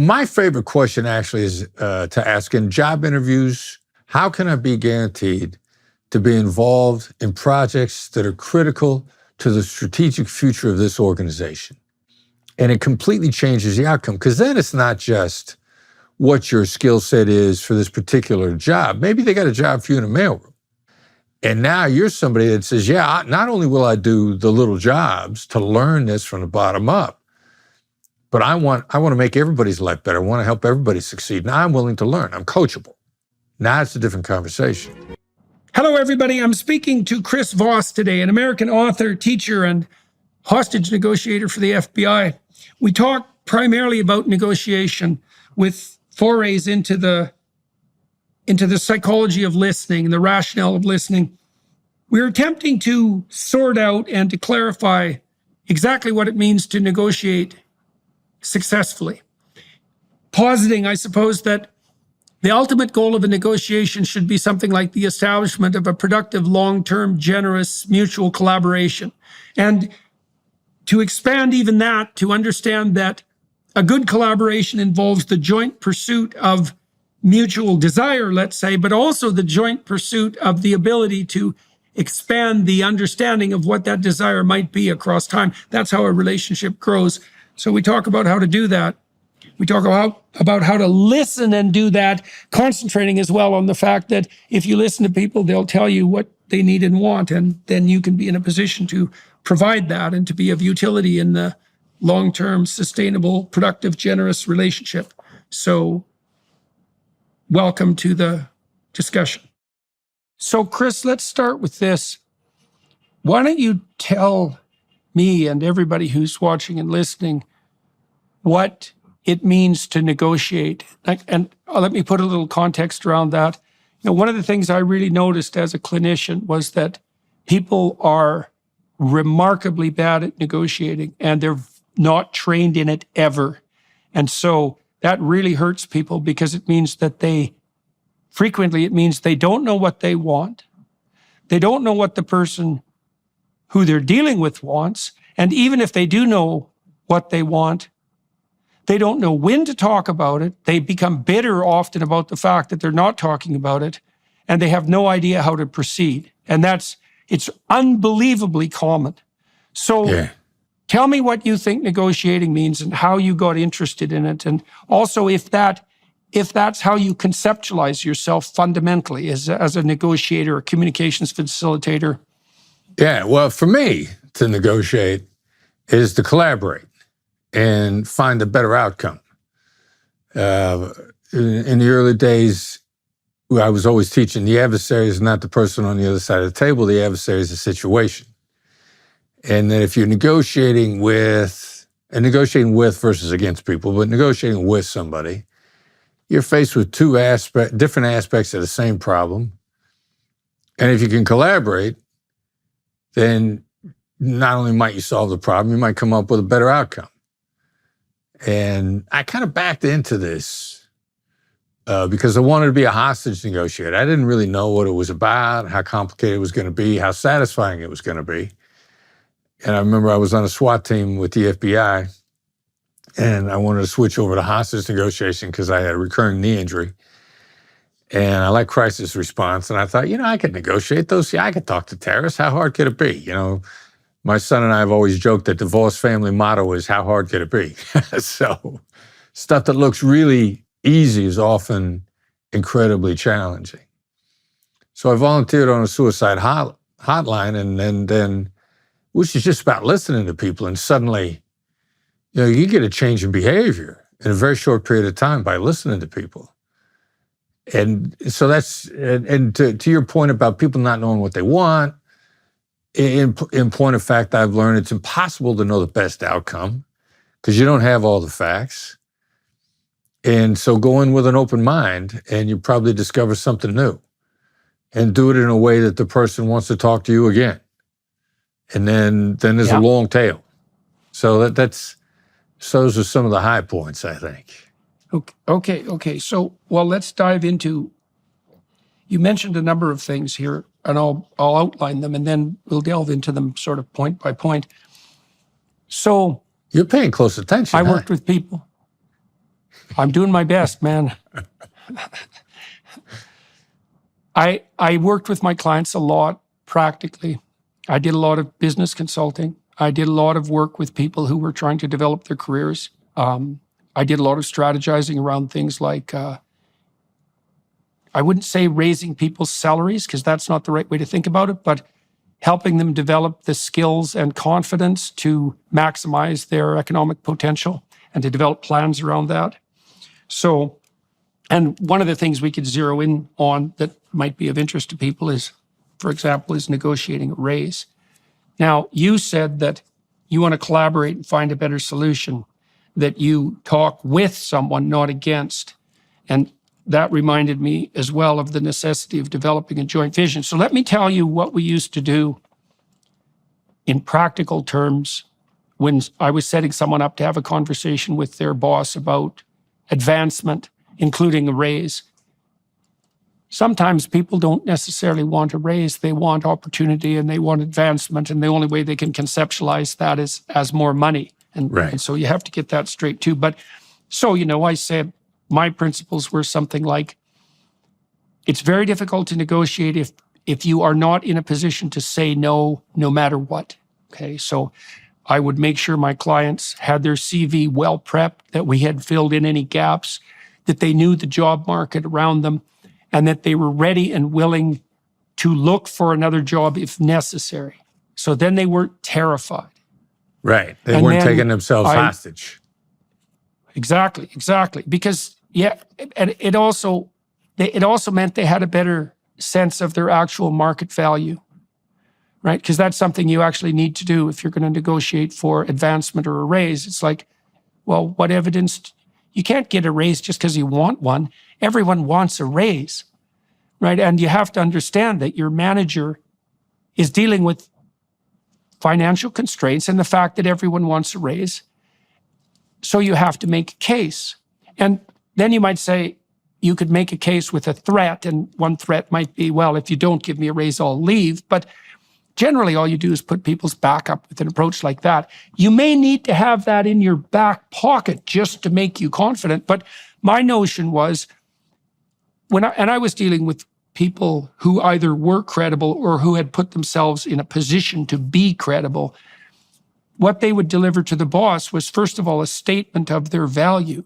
My favorite question actually is to ask in job interviews, how can I be guaranteed to be involved in projects that are critical to the strategic future of this organization? And it completely changes the outcome, because then it's not just what your skill set is for this particular job. Maybe they got a job for you in a mailroom. And now you're somebody that says, yeah, not only will I do the little jobs to learn this from the bottom up, but I want to make everybody's life better. I want to help everybody succeed. Now I'm willing to learn. I'm coachable. Now it's a different conversation. Hello, everybody. I'm speaking to Chris Voss today, an American author, teacher, and hostage negotiator for the FBI. We talk primarily about negotiation with forays into the psychology of listening and the rationale of listening. We're attempting to sort out and to clarify exactly what it means to negotiate successfully. Positing, I suppose, that the ultimate goal of a negotiation should be something like the establishment of a productive, long-term, generous, mutual collaboration. And to expand even that, to understand that a good collaboration involves the joint pursuit of mutual desire, let's say, but also the joint pursuit of the ability to expand the understanding of what that desire might be across time. That's how a relationship grows. So we talk about how to do that. We talk about how to listen and do that, concentrating as well on the fact that if you listen to people, they'll tell you what they need and want, and then you can be in a position to provide that and to be of utility in the long-term, sustainable, productive, generous relationship. So welcome to the discussion. So Chris, let's start with this. Why don't you tell me and everybody who's watching and listening what it means to negotiate? And let me put a little context around that. One of the things I really noticed as a clinician was that people are remarkably bad at negotiating, and they're not trained in it ever. And so that really hurts people, because it means that they don't know what they want. They don't know what the person who they're dealing with wants. And even if they do know what they want, they don't know when to talk about it. They become bitter often about the fact that they're not talking about it, and they have no idea how to proceed. And it's unbelievably common. So Tell me what you think negotiating means and how you got interested in it. And also if that's how you conceptualize yourself fundamentally as a negotiator, a communications facilitator. Yeah, well, for me, to negotiate is to collaborate and find a better outcome. In the early days, I was always teaching the adversary is not the person on the other side of the table. The adversary is the situation. And that if you're negotiating with versus against people, but negotiating with somebody, you're faced with different aspects of the same problem. And if you can collaborate, then not only might you solve the problem, you might come up with a better outcome. And I kind of backed into this because I wanted to be a hostage negotiator. I didn't really know what it was about, how complicated it was going to be, how satisfying it was going to be. And I remember I was on a SWAT team with the FBI, and I wanted to switch over to hostage negotiation because I had a recurring knee injury. And I like crisis response. And I thought, I could negotiate those. Yeah, I could talk to terrorists. How hard could it be? My son and I have always joked that the Voss family motto is, how hard could it be? So stuff that looks really easy is often incredibly challenging. So I volunteered on a suicide hotline, and then which is just about listening to people. And suddenly, you get a change in behavior in a very short period of time by listening to people. And so to your point about people not knowing what they want, in point of fact, I've learned it's impossible to know the best outcome because you don't have all the facts. And so go in with an open mind and you probably discover something new, and do it in a way that the person wants to talk to you again. And then there's a long tail. So those are some of the high points, I think. Okay. So, let's dive into, you mentioned a number of things here, and I'll outline them, and then we'll delve into them sort of point by point. So you're paying close attention. I worked with people. I'm doing my best, man. I worked with my clients a lot practically. I did a lot of business consulting. I did a lot of work with people who were trying to develop their careers. I did a lot of strategizing around things like, I wouldn't say raising people's salaries, because that's not the right way to think about it, but helping them develop the skills and confidence to maximize their economic potential and to develop plans around that. So, and one of the things we could zero in on that might be of interest to people is, for example, is negotiating a raise. Now, you said that you want to collaborate and find a better solution, that you talk with someone, not against. And that reminded me as well of the necessity of developing a joint vision. So let me tell you what we used to do in practical terms when I was setting someone up to have a conversation with their boss about advancement, including a raise. Sometimes people don't necessarily want a raise. They want opportunity and they want advancement. And the only way they can conceptualize that is as more money. And so you have to get that straight too. But so, I said my principles were something like, it's very difficult to negotiate if you are not in a position to say no, no matter what. Okay, so I would make sure my clients had their CV well prepped, that we had filled in any gaps, that they knew the job market around them, and that they were ready and willing to look for another job if necessary. So then they weren't terrified. Right. They weren't taking themselves hostage. Exactly. Because, and it also meant they had a better sense of their actual market value, right? Because that's something you actually need to do if you're going to negotiate for advancement or a raise. It's like, well, what evidence? You can't get a raise just because you want one. Everyone wants a raise, right? And you have to understand that your manager is dealing with financial constraints and the fact that everyone wants a raise. So you have to make a case. And then you might say, you could make a case with a threat, and one threat might be, well, if you don't give me a raise, I'll leave. But generally, all you do is put people's back up with an approach like that. You may need to have that in your back pocket just to make you confident. But my notion was, I was dealing with people who either were credible or who had put themselves in a position to be credible, what they would deliver to the boss was, first of all, a statement of their value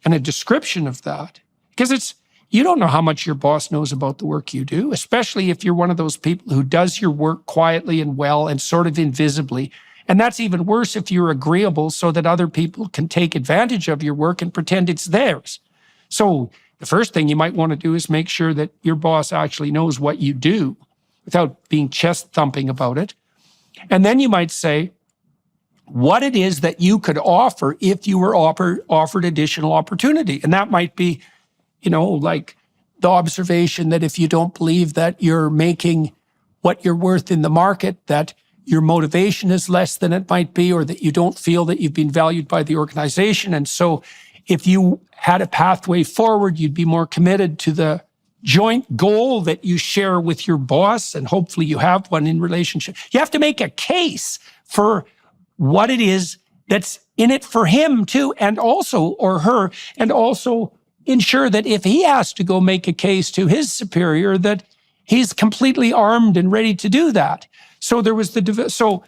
and a description of that. Because you don't know how much your boss knows about the work you do, especially if you're one of those people who does your work quietly and well and sort of invisibly. And that's even worse if you're agreeable so that other people can take advantage of your work and pretend it's theirs. So the first thing you might want to do is make sure that your boss actually knows what you do without being chest thumping about it. And then you might say what it is that you could offer if you were offered additional opportunity. And that might be, like the observation that if you don't believe that you're making what you're worth in the market, that your motivation is less than it might be, or that you don't feel that you've been valued by the organization. And so if you had a pathway forward, you'd be more committed to the joint goal that you share with your boss, and hopefully you have one in relationship. You have to make a case for what it is that's in it for him too, and also, or her, and also ensure that if he has to go make a case to his superior, that he's completely armed and ready to do that. So so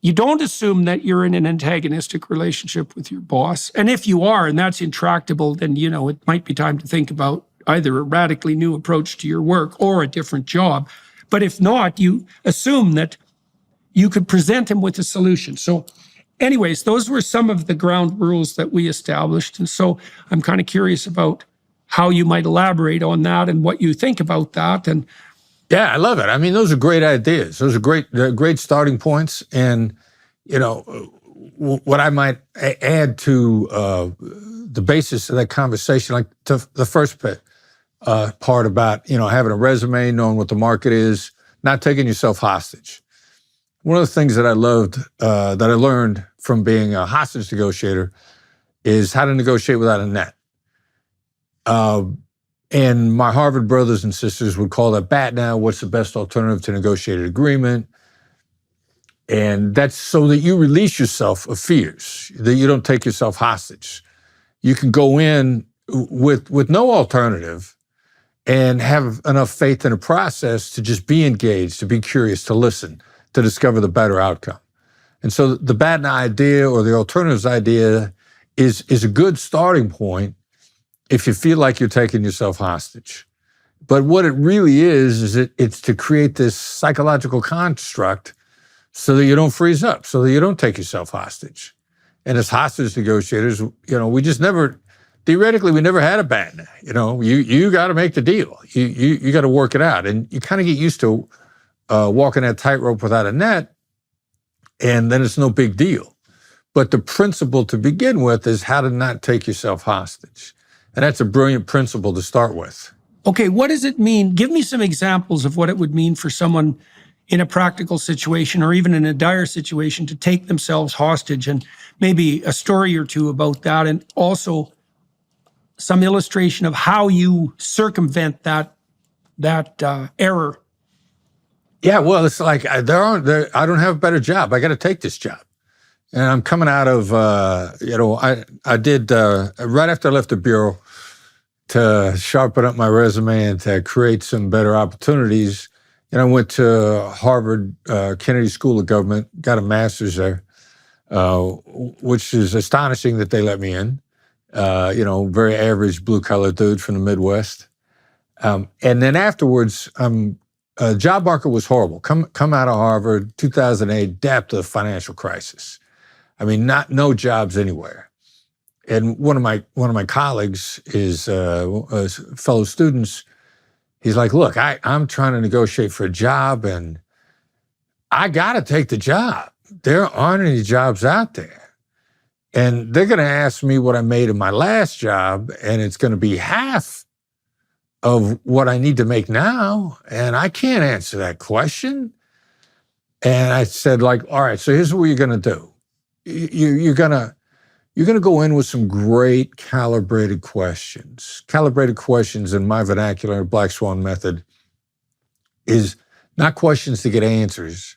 you don't assume that you're in an antagonistic relationship with your boss. And if you are, and that's intractable, then, it might be time to think about either a radically new approach to your work or a different job. But if not, you assume that you could present him with a solution. So anyways, those were some of the ground rules that we established. And so I'm kind of curious about how you might elaborate on that and what you think about that. And yeah, I love it. I mean, those are great ideas. Those are great starting points. And, what I might add to the basis of that conversation, like the first part about, having a resume, knowing what the market is, not taking yourself hostage. One of the things that I loved, that I learned from being a hostage negotiator, is how to negotiate without a net. And my Harvard brothers and sisters would call that BAT now, what's the best alternative to negotiated agreement? And that's so that you release yourself of fears, that you don't take yourself hostage. you can go in with no alternative and have enough faith in a process to just be engaged, to be curious, to listen, to discover the better outcome. And so the bad idea or the alternatives idea is a good starting point if you feel like you're taking yourself hostage. But what it really is it's to create this psychological construct so that you don't freeze up, so that you don't take yourself hostage. And as hostage negotiators, we just never, theoretically, we never had a bad. You got to make the deal. You got to work it out. And you kind of get used to walking that tightrope without a net, and then it's no big deal. But the principle to begin with is how to not take yourself hostage. And that's a brilliant principle to start with. Okay, what does it mean? Give me some examples of what it would mean for someone in a practical situation or even in a dire situation to take themselves hostage, and maybe a story or two about that, and also some illustration of how you circumvent that error. Yeah, well, it's like I don't have a better job. I got to take this job. And I'm coming out of, I did, right after I left the Bureau, to sharpen up my resume and to create some better opportunities. And I went to Harvard Kennedy School of Government, got a master's there, which is astonishing that they let me in. Very average blue-collar dude from the Midwest. And then afterwards, job market was horrible. Come out of Harvard, 2008, depth of the financial crisis. I mean, no jobs anywhere. And one of my colleagues is fellow students. He's like, look, I'm trying to negotiate for a job, and I got to take the job. There aren't any jobs out there. And they're going to ask me what I made in my last job, and it's going to be half of what I need to make now, and I can't answer that question. And I said, all right, so here's what you're going to do. You're going to go in with some great calibrated questions. Calibrated questions, in my vernacular, Black Swan method, is not questions to get answers,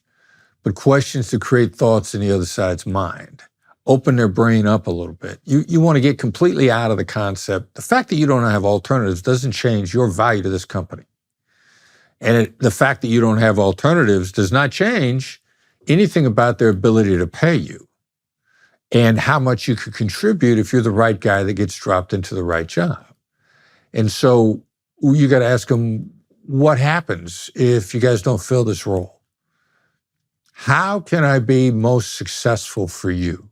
but questions to create thoughts in the other side's mind. Open their brain up a little bit. You want to get completely out of the concept. The fact that you don't have alternatives doesn't change your value to this company. And the fact that you don't have alternatives does not change anything about their ability to pay you and how much you could contribute if you're the right guy that gets dropped into the right job. And so you got to ask them, what happens if you guys don't fill this role? How can I be most successful for you?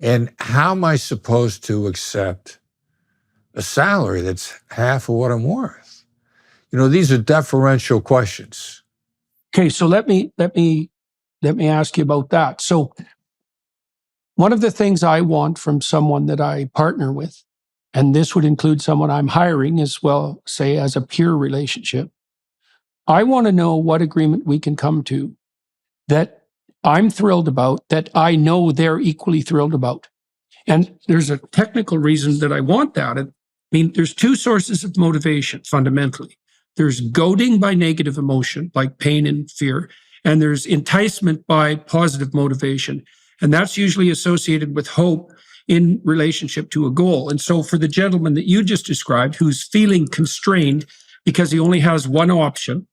And how am I supposed to accept a salary that's half of what I'm worth? These are deferential questions. Okay, so let me ask you about that. So one of the things I want from someone that I partner with, and this would include someone I'm hiring as well, say as a peer relationship, I want to know what agreement we can come to that I'm thrilled about, that I know they're equally thrilled about. And there's a technical reason that I want that. I mean, there's two sources of motivation fundamentally. There's goading by negative emotion, like pain and fear, and there's enticement by positive motivation. And that's usually associated with hope in relationship to a goal. And so for the gentleman that you just described, who's feeling constrained because he only has one option,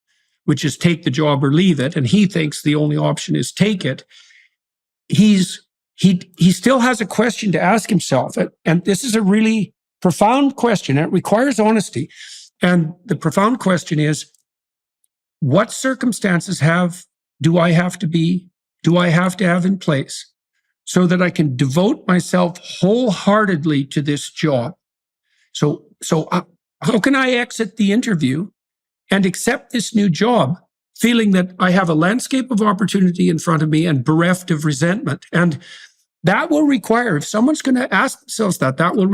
which is take the job or leave it, and he thinks the only option is take it, he still has a question to ask himself. And this is a really profound question. It requires honesty. And the profound question is, what circumstances do I have to have in place so that I can devote myself wholeheartedly to this job? So how can I exit the interview and accept this new job, feeling that I have a landscape of opportunity in front of me and bereft of resentment? And that will require, if someone's going to ask themselves that will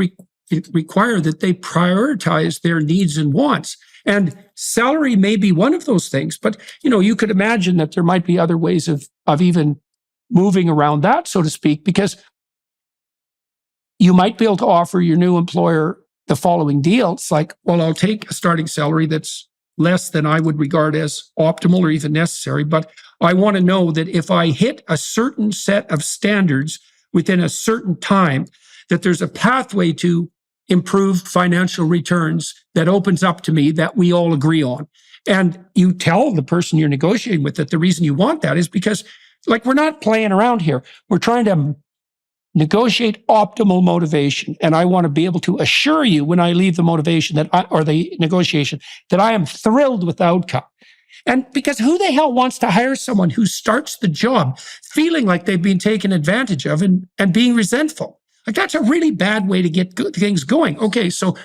require that they prioritize their needs and wants. And salary may be one of those things, but you could imagine that there might be other ways of even moving around that, so to speak, because you might be able to offer your new employer the following deal. It's like, well, I'll take a starting salary that's less than I would regard as optimal or even necessary, but I want to know that if I hit a certain set of standards within a certain time, that there's a pathway to improved financial returns that opens up to me that we all agree on. And you tell the person you're negotiating with that the reason you want that is because, like, we're not playing around here. We're trying to negotiate optimal motivation. And I want to be able to assure you when I leave the motivation or the negotiation that I am thrilled with the outcome. And because who the hell wants to hire someone who starts the job feeling like they've been taken advantage of and being resentful? Like, that's a really bad way to get things going. Okay, so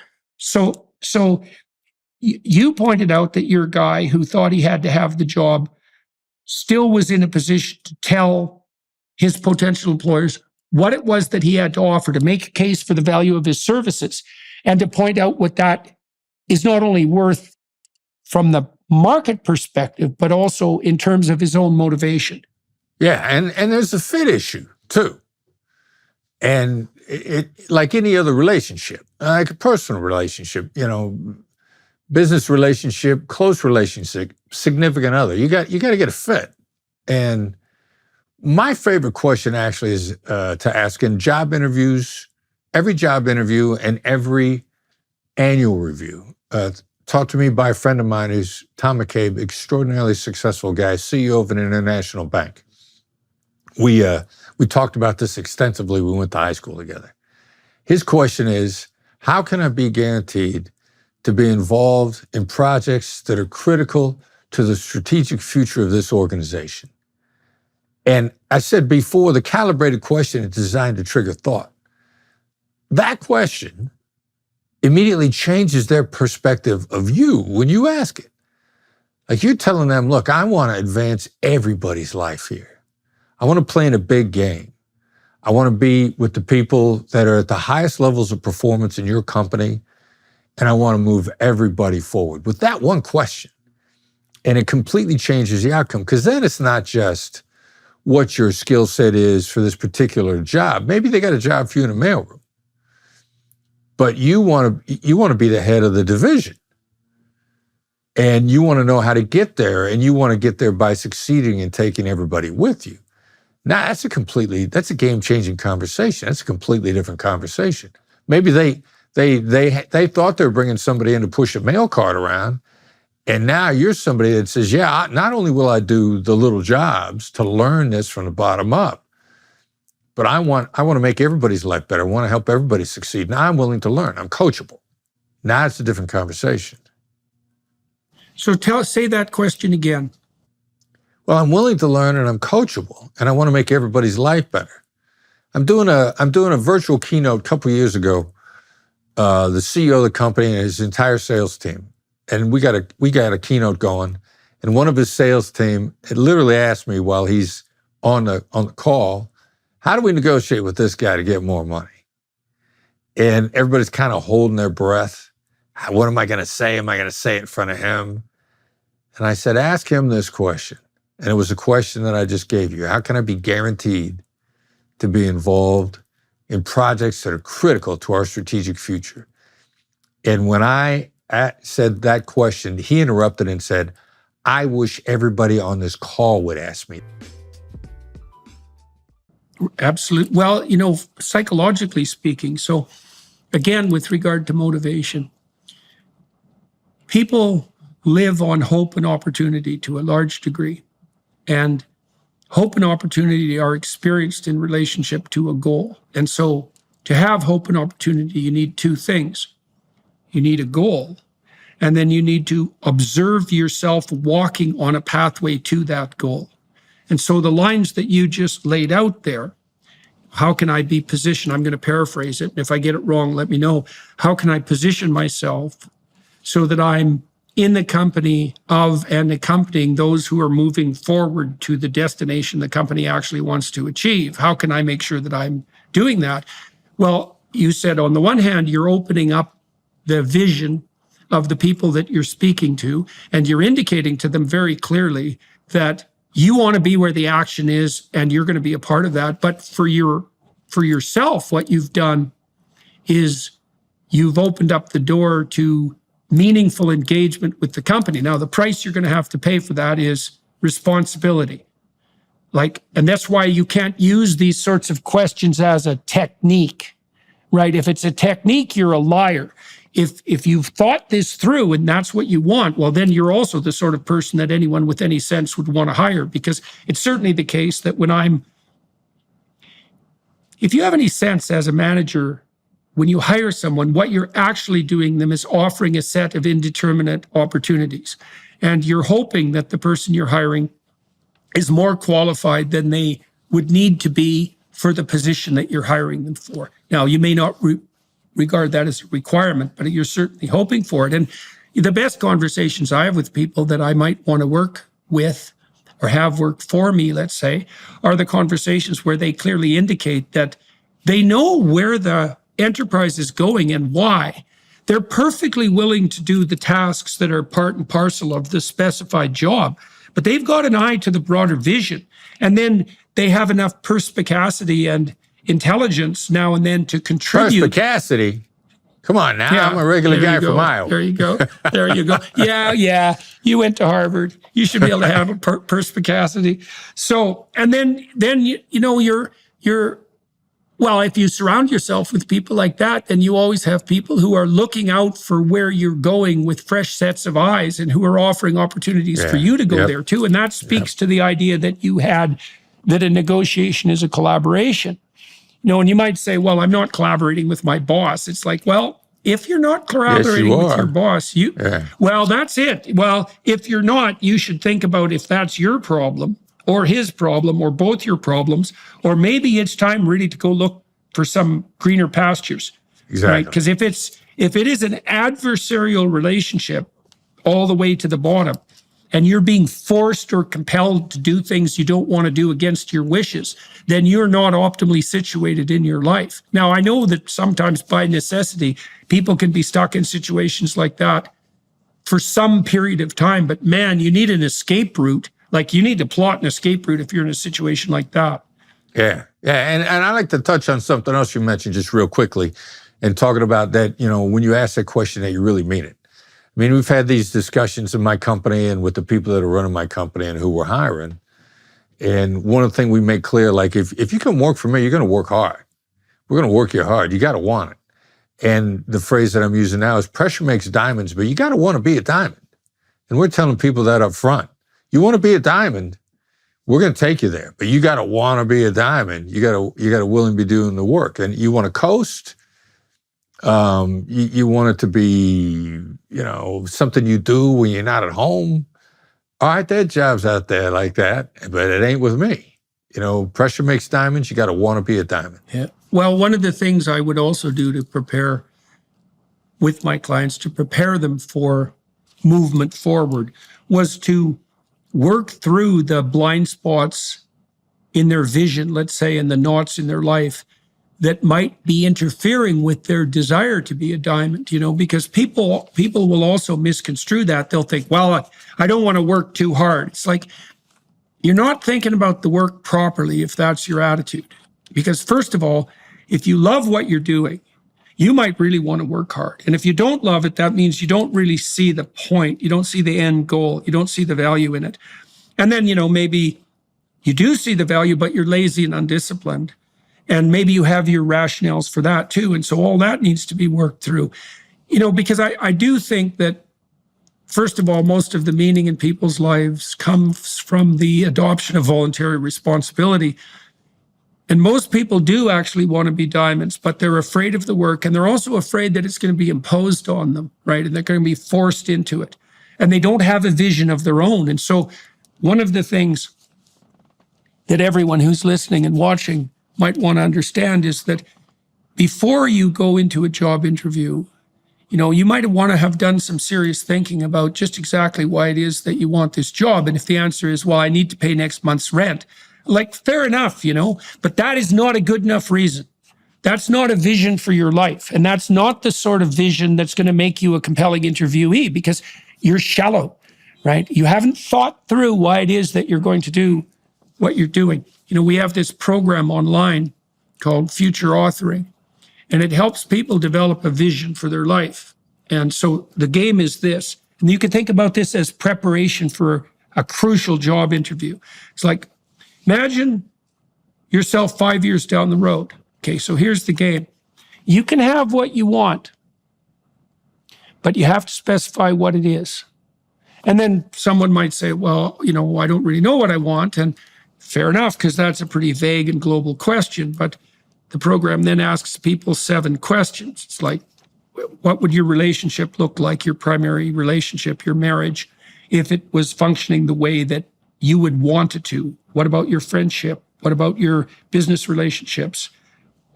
you pointed out that your guy who thought he had to have the job still was in a position to tell his potential employers what it was that he had to offer, to make a case for the value of his services, and to point out what that is not only worth from the market perspective, but also in terms of his own motivation. Yeah, and there's a fit issue too. And it like any other relationship, like a personal relationship, business relationship, close relationship, significant other, you got to get a fit. And my favorite question actually is to ask in job interviews, every job interview and every annual review. Taught to me by a friend of mine who's Tom McCabe, extraordinarily successful guy, CEO of an international bank. We talked about this extensively. We went to high school together. His question is, how can I be guaranteed to be involved in projects that are critical to the strategic future of this organization? And I said before, the calibrated question is designed to trigger thought. That question immediately changes their perspective of you when you ask it. Like, you're telling them, look, I want to advance everybody's life here. I want to play in a big game. I want to be with the people that are at the highest levels of performance in your company, and I want to move everybody forward with that one question. And it completely changes the outcome, because then it's not just what your skill set is for this particular job. Maybe they got a job for you in a mailroom, but you want to be the head of the division, and you want to know how to get there, and you want to get there by succeeding and taking everybody with you. Now, that's a game-changing conversation. That's a completely different conversation. Maybe they thought they were bringing somebody in to push a mail cart around, and now you're somebody that says, yeah, not only will I do the little jobs to learn this from the bottom up, but I want to make everybody's life better. I want to help everybody succeed. Now I'm willing to learn. I'm coachable. Now it's a different conversation. So say that question again. Well, I'm willing to learn and I'm coachable, and I want to make everybody's life better. I'm doing a virtual keynote a couple of years ago. The CEO of the company and his entire sales team, and we got a keynote going, and one of his sales team had literally asked me while he's on the call, how do we negotiate with this guy to get more money? And everybody's kind of holding their breath. What am I going to say? Am I going to say it in front of him? And I said, ask him this question. And it was a question that I just gave you. How can I be guaranteed to be involved in projects that are critical to our strategic future? And when I said that question, he interrupted and said, I wish everybody on this call would ask me. Absolutely. Well, psychologically speaking, so again, with regard to motivation, people live on hope and opportunity to a large degree. And hope and opportunity are experienced in relationship to a goal. And so to have hope and opportunity, you need two things. You need a goal, and then you need to observe yourself walking on a pathway to that goal. And so the lines that you just laid out there, how can I be positioned? I'm going to paraphrase it. And if I get it wrong, let me know. How can I position myself so that I'm in the company of and accompanying those who are moving forward to the destination the company actually wants to achieve? How can I make sure that I'm doing that? Well, you said on the one hand, you're opening up the vision of the people that you're speaking to, and you're indicating to them very clearly that you want to be where the action is and you're going to be a part of that. But for yourself, what you've done is you've opened up the door to meaningful engagement with the company. Now, the price you're going to have to pay for that is responsibility. And that's why you can't use these sorts of questions as a technique, right? If it's a technique, you're a liar. If you've thought this through and that's what you want, well, then you're also the sort of person that anyone with any sense would want to hire, because it's certainly the case that if you have any sense as a manager, when you hire someone, what you're actually doing them is offering a set of indeterminate opportunities. And you're hoping that the person you're hiring is more qualified than they would need to be for the position that you're hiring them for. Now, you may not regard that as a requirement, but you're certainly hoping for it. And the best conversations I have with people that I might want to work with or have worked for me, let's say, are the conversations where they clearly indicate that they know where the enterprise is going and why. They're perfectly willing to do the tasks that are part and parcel of the specified job, but they've got an eye to the broader vision. And then they have enough perspicacity and intelligence now and then to contribute. Perspicacity? Come on now, yeah, I'm a regular guy from Iowa. There you go. There you go. Yeah. You went to Harvard. You should be able to have a perspicacity. So, and then you're well, if you surround yourself with people like that, then you always have people who are looking out for where you're going with fresh sets of eyes and who are offering opportunities for you to go there too. And that speaks to the idea that you had that a negotiation is a collaboration. And you might say, well, I'm not collaborating with my boss. It's like, well, if you're not collaborating with your boss, well, that's it. Well, if you're not, you should think about if that's your problem or his problem or both your problems, or maybe it's time really to go look for some greener pastures. Exactly. Right? Because if it is an adversarial relationship all the way to the bottom, and you're being forced or compelled to do things you don't want to do against your wishes, then you're not optimally situated in your life. Now, I know that sometimes by necessity, people can be stuck in situations like that for some period of time, but man, you need an escape route. Like you need to plot an escape route if you're in a situation like that. Yeah. And I'd like to touch on something else you mentioned just real quickly and talking about that, when you ask that question that you really mean it. I mean, we've had these discussions in my company and with the people that are running my company and who we're hiring. And one of the things we make clear, like if you can work for me, you're going to work hard. We're going to work you hard. You got to want it. And the phrase that I'm using now is pressure makes diamonds, but you got to want to be a diamond. And we're telling people that up front. You want to be a diamond, we're going to take you there. But you got to want to be a diamond. You got to willing to be doing the work. And you want to coast. You want it to be, something you do when you're not at home. All right, there are jobs out there like that, but it ain't with me. Pressure makes diamonds. You got to want to be a diamond. Yeah. Well, one of the things I would also do to prepare with my clients, to prepare them for movement forward, was to work through the blind spots in their vision, let's say, and the knots in their life that might be interfering with their desire to be a diamond, because people will also misconstrue that. They'll think, well, I don't want to work too hard. It's like, you're not thinking about the work properly if that's your attitude. Because first of all, if you love what you're doing, you might really want to work hard. And if you don't love it, that means you don't really see the point. You don't see the end goal. You don't see the value in it. And then, maybe you do see the value, but you're lazy and undisciplined. And maybe you have your rationales for that too. And so all that needs to be worked through, because I do think that, first of all, most of the meaning in people's lives comes from the adoption of voluntary responsibility. And most people do actually want to be diamonds, but they're afraid of the work. And they're also afraid that it's going to be imposed on them, right? And they're going to be forced into it. And they don't have a vision of their own. And so one of the things that everyone who's listening and watching might want to understand is that before you go into a job interview, you might want to have done some serious thinking about just exactly why it is that you want this job. And if the answer is, well, I need to pay next month's rent, like, fair enough, but that is not a good enough reason. That's not a vision for your life. And that's not the sort of vision that's going to make you a compelling interviewee, because you're shallow, right? You haven't thought through why it is that you're going to do what you're doing. We have this program online called Future Authoring, and it helps people develop a vision for their life. And so the game is this, and you can think about this as preparation for a crucial job interview. It's like, imagine yourself 5 years down the road. Okay, so here's the game. You can have what you want, but you have to specify what it is. And then someone might say, well, I don't really know what I want. And fair enough, because that's a pretty vague and global question. But the program then asks people 7 questions. It's like, what would your relationship look like, your primary relationship, your marriage, if it was functioning the way that you would want it to? What about your friendship? What about your business relationships?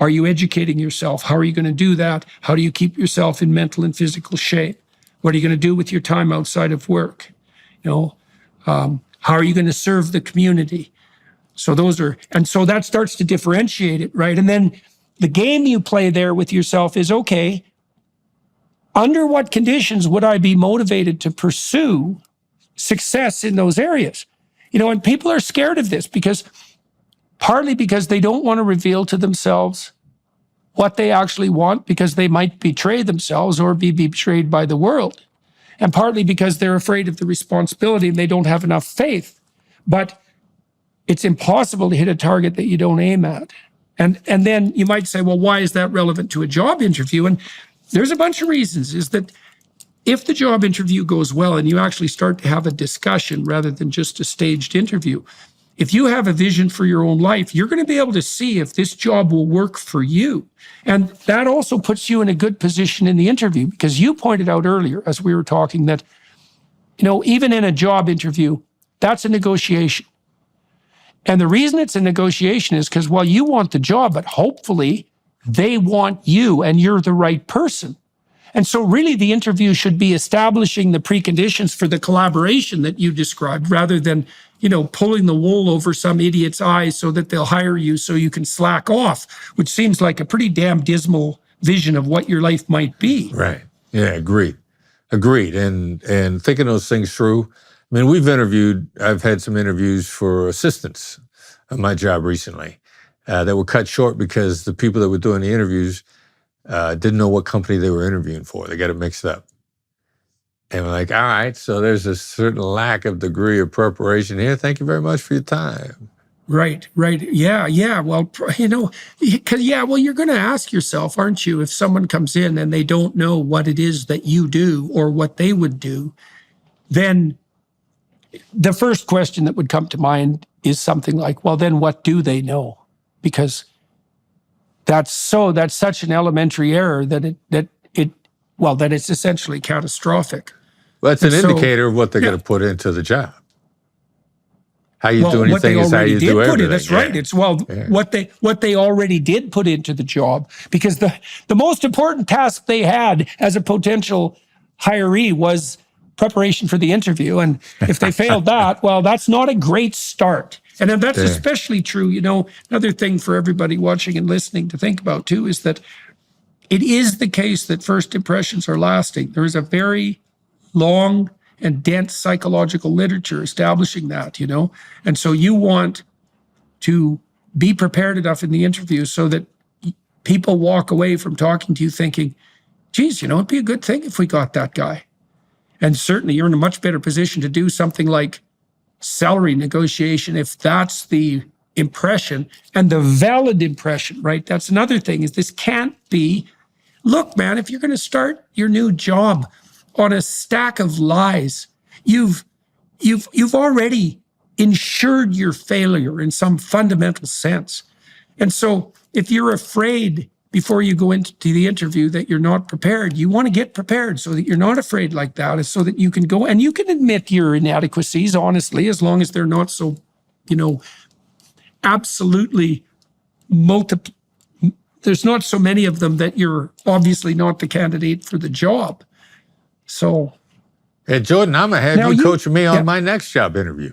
Are you educating yourself? How are you going to do that? How do you keep yourself in mental and physical shape? What are you going to do with your time outside of work? How are you going to serve the community? So so that starts to differentiate it, right? And then the game you play there with yourself is, okay, under what conditions would I be motivated to pursue success in those areas? And people are scared of this partly because they don't want to reveal to themselves what they actually want, because they might betray themselves or be betrayed by the world. And partly because they're afraid of the responsibility and they don't have enough faith. But it's impossible to hit a target that you don't aim at. And then you might say, well, why is that relevant to a job interview? And there's a bunch of reasons. Is that if the job interview goes well and you actually start to have a discussion rather than just a staged interview, if you have a vision for your own life, you're going to be able to see if this job will work for you. And that also puts you in a good position in the interview, because you pointed out earlier, as we were talking, that, even in a job interview, that's a negotiation. And the reason it's a negotiation is because, well, you want the job, but hopefully they want you and you're the right person. And so really the interview should be establishing the preconditions for the collaboration that you described, rather than, pulling the wool over some idiot's eyes so that they'll hire you so you can slack off, which seems like a pretty damn dismal vision of what your life might be. Right. Yeah, agreed. And thinking those things through. I mean, I've had some interviews for assistants at my job recently that were cut short because the people that were doing the interviews didn't know what company they were interviewing for. They got it mixed up. And we're like, all right, so there's a certain lack of degree of preparation here. Thank you very much for your time. Right. Yeah. Well, you're going to ask yourself, aren't you, if someone comes in and they don't know what it is that you do or what they would do, then the first question that would come to mind is something like, well, then what do they know? Because that's such an elementary error that it's essentially catastrophic. Well, that's an indicator of what they're going to put into the job. How you do anything is how you do everything. That's right. It's what they already did put into the job, because the most important task they had as a potential hiree was preparation for the interview. And if they failed that, well, that's not a great start. And then that's especially true. Another thing for everybody watching and listening to think about too is that it is the case that first impressions are lasting. There is a very long and dense psychological literature establishing that, And so you want to be prepared enough in the interview so that people walk away from talking to you thinking, geez, it'd be a good thing if we got that guy. And certainly you're in a much better position to do something like salary negotiation if that's the impression, and the valid impression, right? That's another thing, is this can't be, look, man, if you're going to start your new job on a stack of lies, you've already ensured your failure in some fundamental sense. And so if you're afraid before you go into the interview that you're not prepared, you want to get prepared so that you're not afraid like that, so that you can go and you can admit your inadequacies honestly, as long as they're not so, absolutely there's not so many of them that you're obviously not the candidate for the job. So, hey, Jordan, I'm going to have you coach me on my next job interview.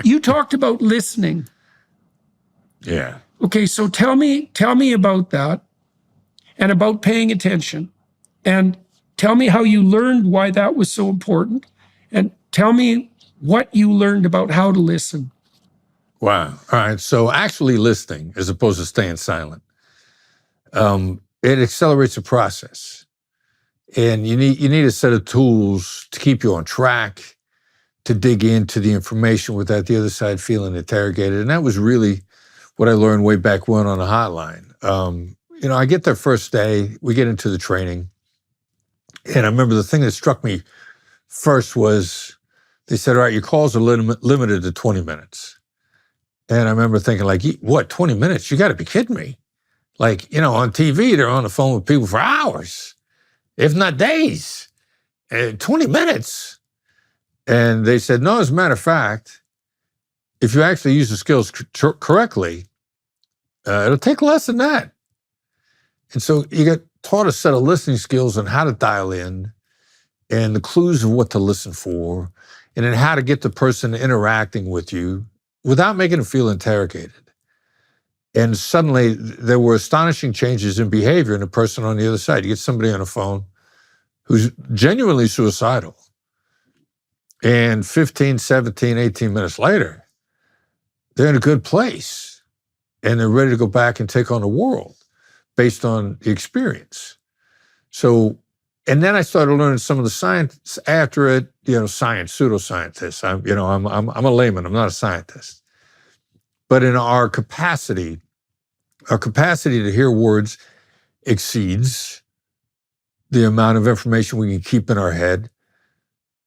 You talked about listening. Yeah. Okay, so tell me about that, and about paying attention, and tell me how you learned why that was so important, and tell me what you learned about how to listen. Wow. All right. So actually listening as opposed to staying silent, it accelerates the process. And you need a set of tools to keep you on track, to dig into the information without the other side feeling interrogated. And that was really what I learned way back when on the hotline. I get there first day, we get into the training. And I remember the thing that struck me first was they said, all right, your calls are limited to 20 minutes. And I remember thinking like, what, 20 minutes? You got to be kidding me. Like, on TV, they're on the phone with people for hours, if not days. 20 minutes. And they said, no, as a matter of fact, if you actually use the skills correctly, it'll take less than that. And so you get taught a set of listening skills on how to dial in and the clues of what to listen for, and then how to get the person interacting with you without making them feel interrogated. And suddenly there were astonishing changes in behavior in the person on the other side. You get somebody on the phone who's genuinely suicidal. And 15, 17, 18 minutes later, they're in a good place and they're ready to go back and take on the world based on the experience. So, and then I started learning some of the science after it, science, pseudoscientists. I'm a layman, I'm not a scientist. But in our capacity to hear words exceeds the amount of information we can keep in our head.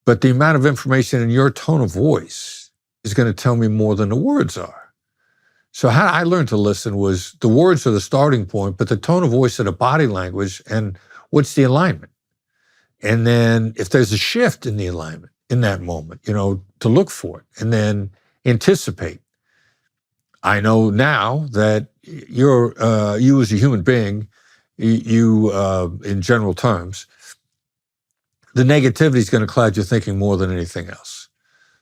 But the amount of information in your tone of voice is going to tell me more than the words are. So how I learned to listen was the words are the starting point, but the tone of voice and the body language and what's the alignment. And then if there's a shift in the alignment in that moment, to look for it and then anticipate. I know now that you as a human being, you in general terms, the negativity is going to cloud your thinking more than anything else.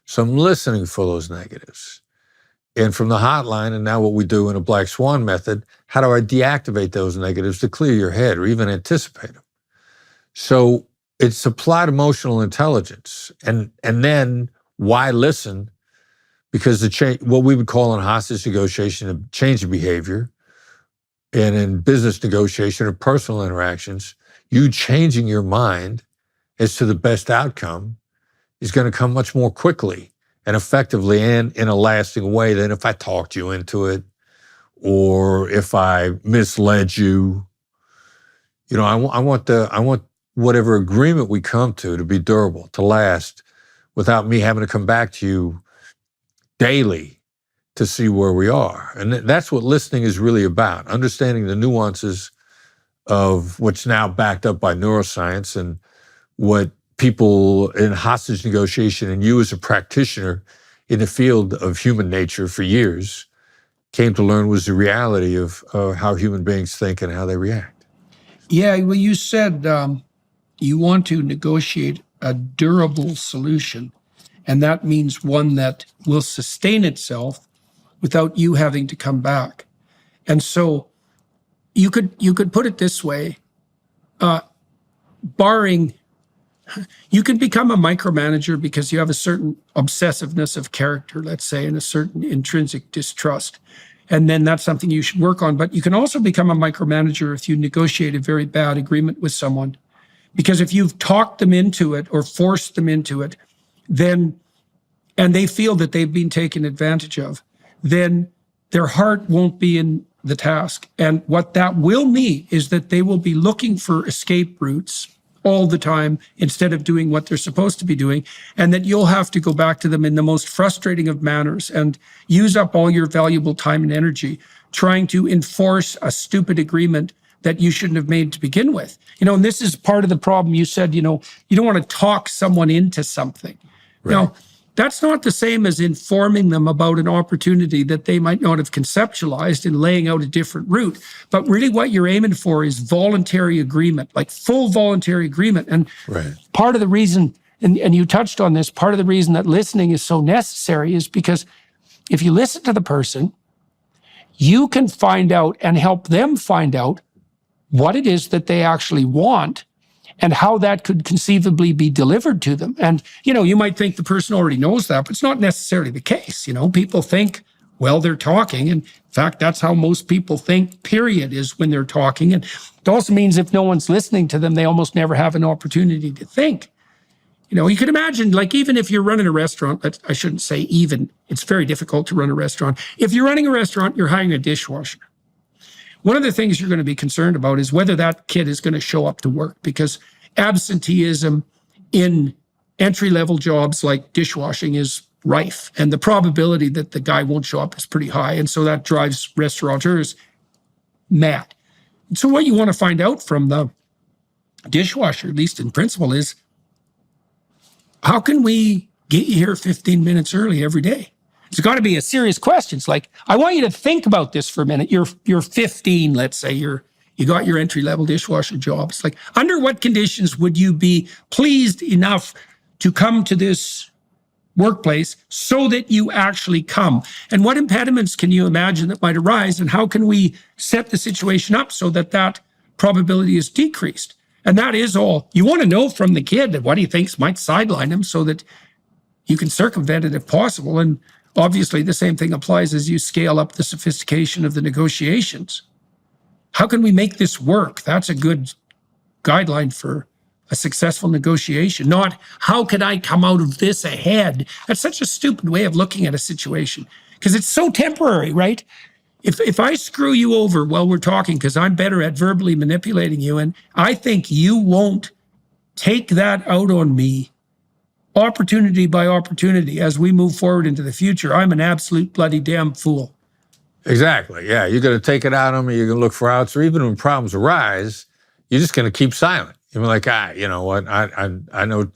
So I'm listening for those negatives. And from the hotline, and now what we do in a black swan method, how do I deactivate those negatives to clear your head or even anticipate them? So it's applied emotional intelligence. And then why listen? Because what we would call in hostage negotiation, a change of behavior, and in business negotiation or personal interactions, you changing your mind as to the best outcome is going to come much more quickly and effectively and in a lasting way than if I talked you into it or if I misled you. I want whatever agreement we come to be durable, to last, without me having to come back to you daily to see where we are. And that's what listening is really about, understanding the nuances of what's now backed up by neuroscience and what people in hostage negotiation and you as a practitioner in the field of human nature for years came to learn was the reality of how human beings think and how they react. Yeah, well, you said you want to negotiate a durable solution, and that means one that will sustain itself without you having to come back. And so you could put it this way, barring, you can become a micromanager because you have a certain obsessiveness of character, let's say, and a certain intrinsic distrust. And then that's something you should work on. But you can also become a micromanager if you negotiate a very bad agreement with someone. Because if you've talked them into it or forced them into it, then, and they feel that they've been taken advantage of, then their heart won't be in the task. And what that will mean is that they will be looking for escape routes all the time instead of doing what they're supposed to be doing, and that you'll have to go back to them in the most frustrating of manners and use up all your valuable time and energy trying to enforce a stupid agreement that you shouldn't have made to begin with. And this is part of the problem. You said, you don't want to talk someone into something. Right. Now, that's not the same as informing them about an opportunity that they might not have conceptualized and laying out a different route. But really what you're aiming for is voluntary agreement, like full voluntary agreement. And right. Part of the reason, and you touched on this, part of the reason that listening is so necessary is because if you listen to the person, you can find out and help them find out what it is that they actually want and how that could conceivably be delivered to them. And, you might think the person already knows that, but it's not necessarily the case. People think, well, they're talking. And in fact, that's how most people think, period, is when they're talking. And it also means if no one's listening to them, they almost never have an opportunity to think. You could imagine, like, even if you're running a restaurant, but I shouldn't say even, it's very difficult to run a restaurant. If you're running a restaurant, you're hiring a dishwasher. one of the things you're going to be concerned about is whether that kid is going to show up to work, because absenteeism in entry-level jobs like dishwashing is rife, and the probability that the guy won't show up is pretty high, and so that drives restaurateurs mad. So what you want to find out from the dishwasher, at least in principle, is how can we get you here 15 minutes early every day? It's got to be a serious question. It's like, I want you to think about this for a minute. You're 15, let's say. You got your entry-level dishwasher job. It's like, under what conditions would you be pleased enough to come to this workplace so that you actually come? And what impediments can you imagine that might arise? And how can we set the situation up so that that probability is decreased? And that is all. You want to know from the kid that what he thinks might sideline him so that you can circumvent it if possible. And obviously, the same thing applies as you scale up the sophistication of the negotiations. How can we make this work? That's a good guideline for a successful negotiation, not how can I come out of this ahead? That's such a stupid way of looking at a situation because it's so temporary, right? If I screw you over while we're talking because I'm better at verbally manipulating you, and I think you won't take that out on me opportunity by opportunity as we move forward into the future, I'm an absolute bloody damn fool. Exactly. Yeah. You're going to take it out on me. You're going to look for outs. Or even when problems arise, you're just going to keep silent. You're like, you know what? I know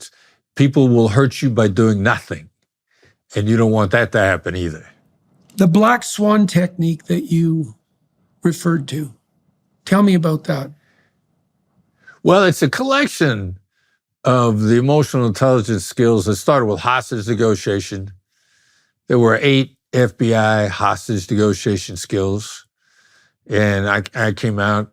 people will hurt you by doing nothing. And you don't want that to happen either. The black swan technique that you referred to, tell me about that. Well, it's a collection of the emotional intelligence skills that started with hostage negotiation. There were 8 FBI hostage negotiation skills. And I came out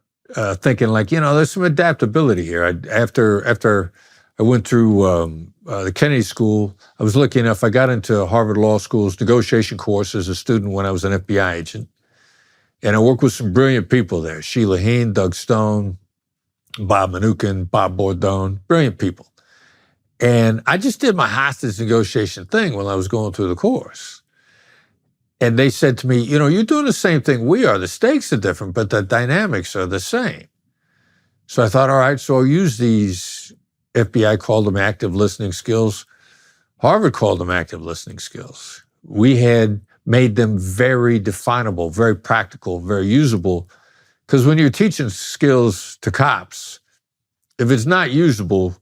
thinking like, you know, there's some adaptability here. After I went through the Kennedy School, I was lucky enough, I got into Harvard Law School's negotiation course as a student when I was an FBI agent. And I worked with some brilliant people there, Sheila Heen, Doug Stone, Bob Mnookin, Bob Bordone, brilliant people. And I just did my hostage negotiation thing when I was going through the course. And they said to me, you know, you're doing the same thing we are. The stakes are different, but the dynamics are the same. So I thought, all right, so I'll use these. FBI called them active listening skills. Harvard called them active listening skills. We had made them very definable, very practical, very usable. Because when you're teaching skills to cops, if it's not usable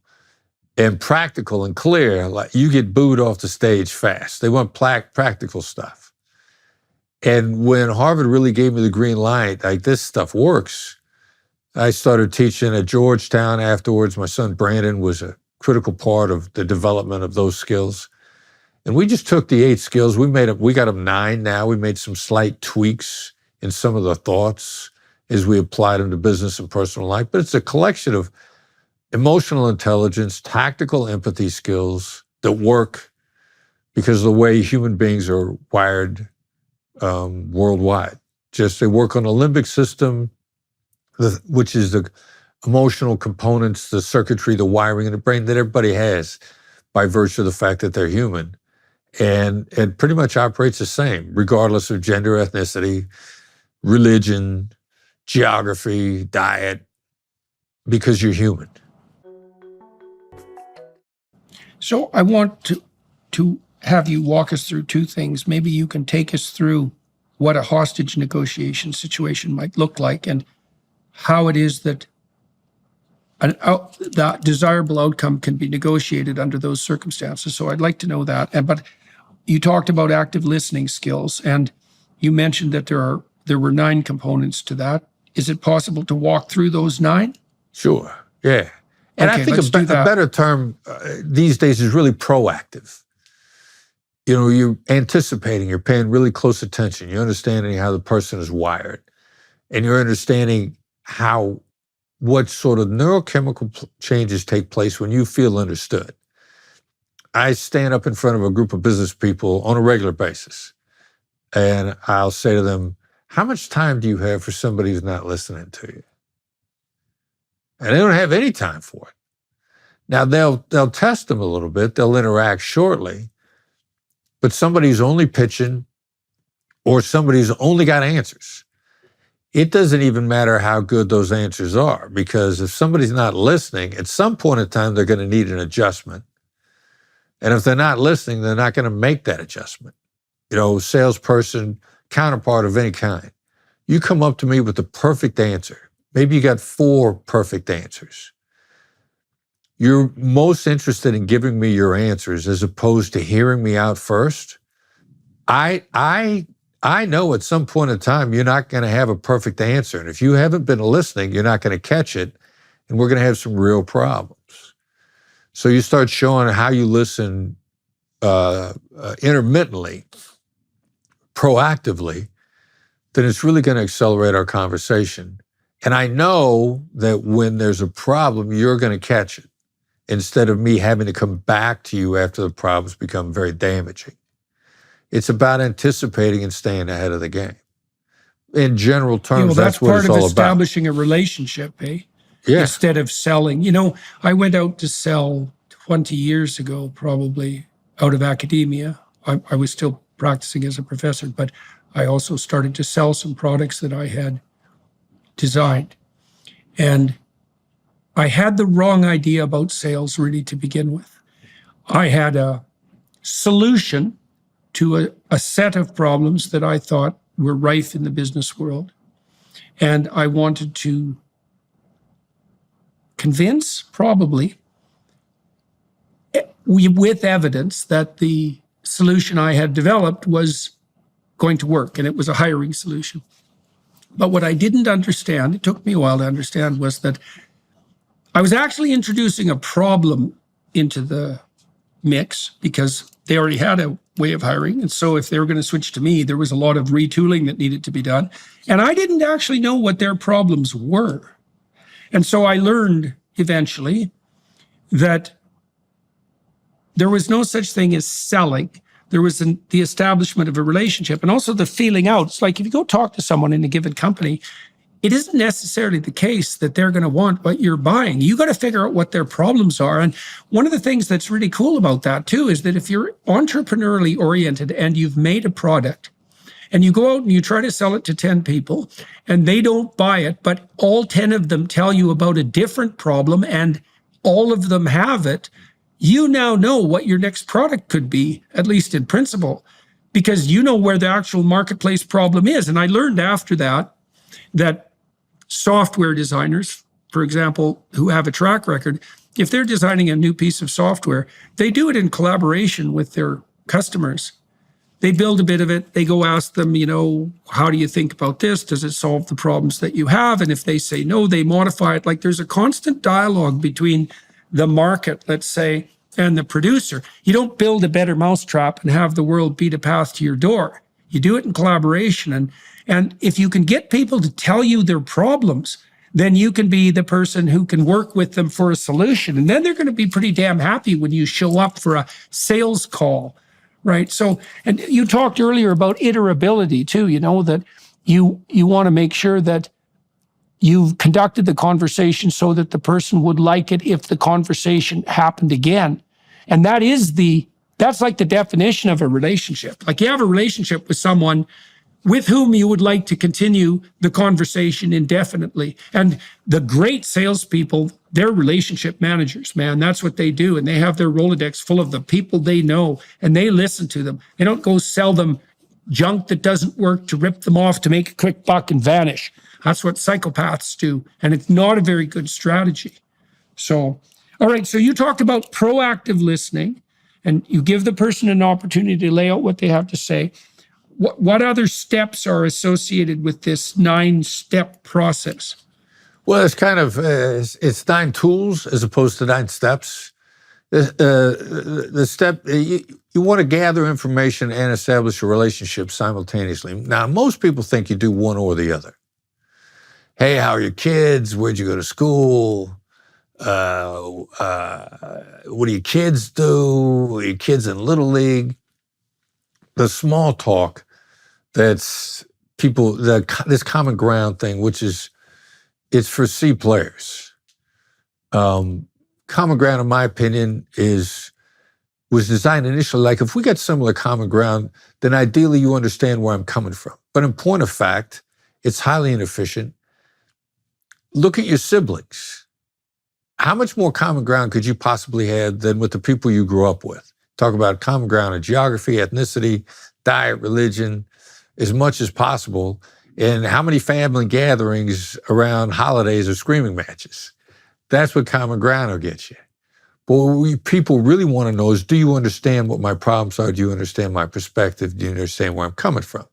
and practical and clear, like you get booed off the stage fast. They want practical stuff. And when Harvard really gave me the green light, like this stuff works, I started teaching at Georgetown afterwards. My son Brandon was a critical part of the development of those skills. And we just took the 8 skills. We got them 9 now. We made some slight tweaks in some of the thoughts as we applied them to business and personal life. But it's a collection of emotional intelligence, tactical empathy skills that work because of the way human beings are wired worldwide. Just they work on the limbic system, which is the emotional components, the circuitry, the wiring in the brain that everybody has by virtue of the fact that they're human. And it pretty much operates the same, regardless of gender, ethnicity, religion, geography, diet, because you're human. So I want to have you walk us through 2 things. Maybe you can take us through what a hostage negotiation situation might look like and how it is that that desirable outcome can be negotiated under those circumstances. So I'd like to know that. But you talked about active listening skills, and you mentioned that there were 9 components to that. Is it possible to walk through those 9? Sure, yeah. And okay, I think a better term these days is really proactive. You know, you're anticipating, you're paying really close attention, you're understanding how the person is wired, and you're understanding what sort of neurochemical changes take place when you feel understood. I stand up in front of a group of business people on a regular basis, and I'll say to them, how much time do you have for somebody who's not listening to you? And they don't have any time for it. Now, they'll test them a little bit, they'll interact shortly, but somebody's only pitching or somebody's only got answers. it doesn't even matter how good those answers are, because if somebody's not listening, at some point in time, they're going to need an adjustment. And if they're not listening, they're not going to make that adjustment. Salesperson, counterpart of any kind. You come up to me with the perfect answer. Maybe you got 4 perfect answers. You're most interested in giving me your answers as opposed to hearing me out first. I know at some point in time you're not going to have a perfect answer. And if you haven't been listening, you're not going to catch it, and we're going to have some real problems. So you start showing how you listen intermittently, proactively, then it's really going to accelerate our conversation. And I know that when there's a problem, you're going to catch it instead of me having to come back to you after the problems become very damaging. It's about anticipating and staying ahead of the game. In general terms, that's what it's all about. That's part of establishing a relationship, eh? Yeah. Instead of selling. I went out to sell 20 years ago, probably, out of academia. I was still practicing as a professor, but I also started to sell some products that I had designed. And I had the wrong idea about sales, really, to begin with. I had a solution to a set of problems that I thought were rife in the business world. And I wanted to convince, probably, with evidence, that the solution I had developed was going to work, and it was a hiring solution. But what I didn't understand, it took me a while to understand, was that I was actually introducing a problem into the mix because they already had a way of hiring. And so if they were going to switch to me, there was a lot of retooling that needed to be done. And I didn't actually know what their problems were. And so I learned eventually that there was no such thing as selling. There was the establishment of a relationship and also the feeling out. It's like if you go talk to someone in a given company, it isn't necessarily the case that they're going to want what you're buying. You got to figure out what their problems are. And one of the things that's really cool about that too is that if you're entrepreneurially oriented and you've made a product and you go out and you try to sell it to 10 people and they don't buy it, but all 10 of them tell you about a different problem and all of them have it, you now know what your next product could be, at least in principle, because you know where the actual marketplace problem is. And I learned after that software designers, for example, who have a track record, if they're designing a new piece of software, they do it in collaboration with their customers. They build a bit of it. They go ask them, how do you think about this? Does it solve the problems that you have? And if they say no, they modify it. Like there's a constant dialogue between the market, let's say, and the producer. You don't build a better mousetrap and have the world beat a path to your door. You do it in collaboration. And if you can get people to tell you their problems, then you can be the person who can work with them for a solution. And then they're going to be pretty damn happy when you show up for a sales call, right? So, and you talked earlier about iterability too, that you want to make sure that you've conducted the conversation so that the person would like it if the conversation happened again. And that's like the definition of a relationship. Like you have a relationship with someone with whom you would like to continue the conversation indefinitely. And the great salespeople, they're relationship managers, man. That's what they do. And they have their Rolodex full of the people they know, and they listen to them. They don't go sell them junk that doesn't work to rip them off to make a quick buck and vanish. That's what psychopaths do. And it's not a very good strategy. So, all right. So you talked about proactive listening, and you give the person an opportunity to lay out what they have to say. What other steps are associated with this 9-step process? Well, it's kind of, it's 9 tools as opposed to 9 steps. The step, you want to gather information and establish a relationship simultaneously. Now, most people think you do one or the other. Hey, how are your kids? Where'd you go to school? What do your kids do? Are your kids in Little League? The small talk that's people, this common ground thing, which is, it's for C players. Common ground, in my opinion, was designed initially, like if we got similar common ground, then ideally you understand where I'm coming from. But in point of fact, It's highly inefficient. Look at your siblings. How much more common ground could you possibly have than with the people you grew up with? Talk about common ground in geography, ethnicity, diet, religion, as much as possible. And how many family gatherings around holidays or screaming matches? That's what common ground will get you. But what people really want to know is, do you understand what my problems are? Do you understand my perspective? Do you understand where I'm coming from?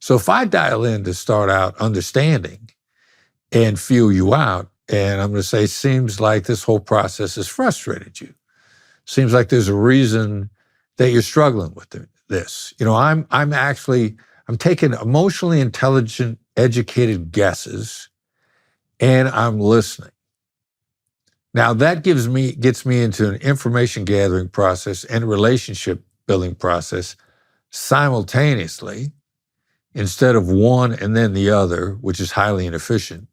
So if I dial in to start out understanding and feel you out, and I'm going to say, seems like this whole process has frustrated you. Seems like there's a reason that you're struggling with this. I'm taking emotionally intelligent, educated guesses, and I'm listening. Now that gets me into an information gathering process and a relationship building process simultaneously, instead of one and then the other, which is highly inefficient,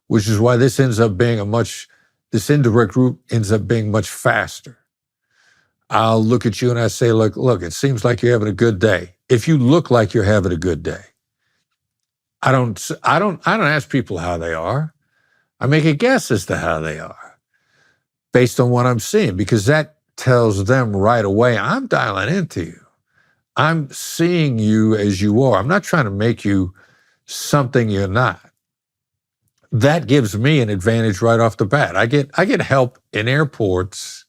which is why this indirect route ends up being much faster. I'll look at you and I say, look, it seems like you're having a good day. If you look like you're having a good day, I don't ask people how they are. I make a guess as to how they are based on what I'm seeing, because that tells them right away, I'm dialing into you. I'm seeing you as you are. I'm not trying to make you something you're not. That gives me an advantage right off the bat. I get help in airports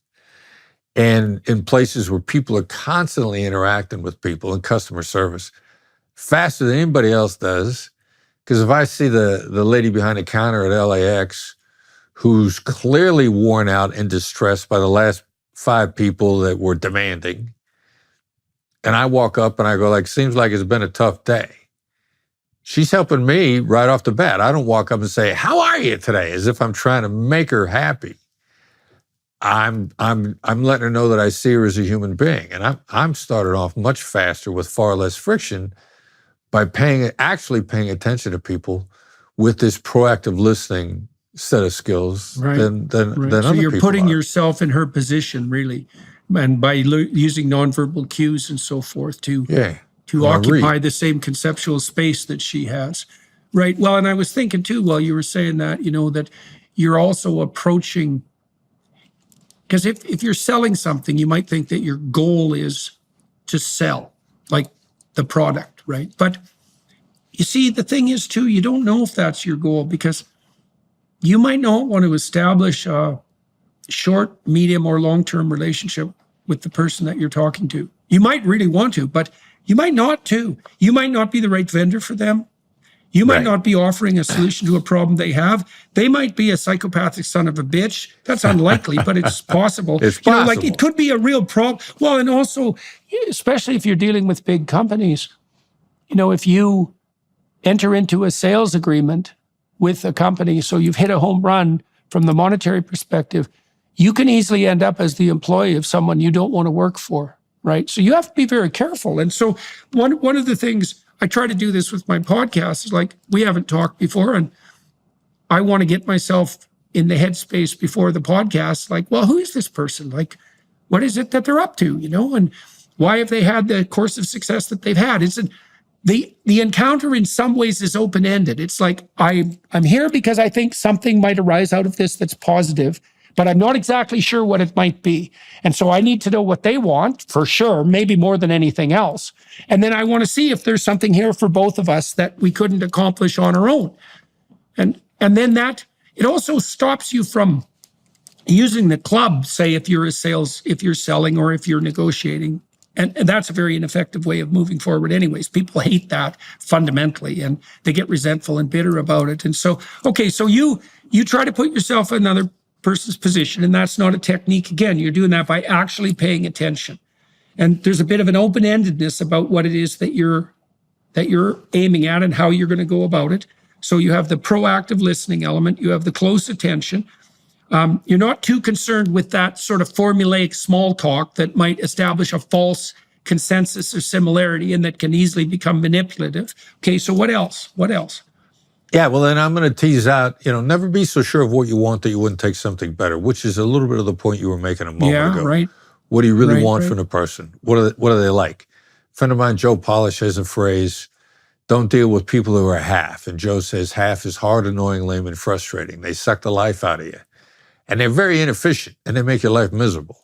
and in places where people are constantly interacting with people in customer service faster than anybody else does. Because if I see the lady behind the counter at LAX who's clearly worn out and distressed by the last 5 people that were demanding, and I walk up and I go seems like it's been a tough day, she's helping me right off the bat. I don't walk up and say, how are you today? As if I'm trying to make her happy. I'm letting her know that I see her as a human being. And I'm started off much faster with far less friction by actually paying attention to people with this proactive listening set of skills than other people. So you're putting yourself in her position, really, and by using nonverbal cues and so forth to occupy the same conceptual space that she has. Right. Well, and I was thinking too, while you were saying that, that you're also approaching, because if you're selling something, you might think that your goal is to sell, like the product, right? But you see, the thing is too, you don't know if that's your goal, because you might not want to establish a short, medium, or long-term relationship with the person that you're talking to. You might really want to, but you might not too. You might not be the right vendor for them. You might not be offering a solution to a problem they have. They might be a psychopathic son of a bitch. That's unlikely, but it's possible. It's possible. It could be a real problem. Well, and also, especially if you're dealing with big companies, if you enter into a sales agreement with a company, so you've hit a home run from the monetary perspective, you can easily end up as the employee of someone you don't want to work for, right? So you have to be very careful. And so one of the things, I try to do this with my podcast, is we haven't talked before, and I want to get myself in the headspace before the podcast, well, who is this person? What is it that they're up to, and why have they had the course of success that they've had? The encounter in some ways is open-ended. It's I'm here because I think something might arise out of this that's positive, but I'm not exactly sure what it might be. And so I need to know what they want, for sure, maybe more than anything else. And then I want to see if there's something here for both of us that we couldn't accomplish on our own. And then it also stops you from using the club, say, if you're selling or if you're negotiating. And that's a very ineffective way of moving forward anyways. People hate that fundamentally, and they get resentful and bitter about it. And so, so you try to put yourself in another person's position, and that's not a technique. Again, you're doing that by actually paying attention. And there's a bit of an open-endedness about what it is that you're aiming at and how you're going to go about it. So you have the proactive listening element, you have the close attention. You're not too concerned with that sort of formulaic small talk that might establish a false consensus or similarity and that can easily become manipulative. Okay, so what else? Yeah, well, then I'm going to tease out, never be so sure of what you want that you wouldn't take something better, which is a little bit of the point you were making a moment ago. Right. What do you really want from the person? What are they like? A friend of mine, Joe Polish, has a phrase Don't deal with people who are half. And Joe says half is hard, annoying, lame, and frustrating. They suck the life out of you. And they're very inefficient, and they make your life miserable.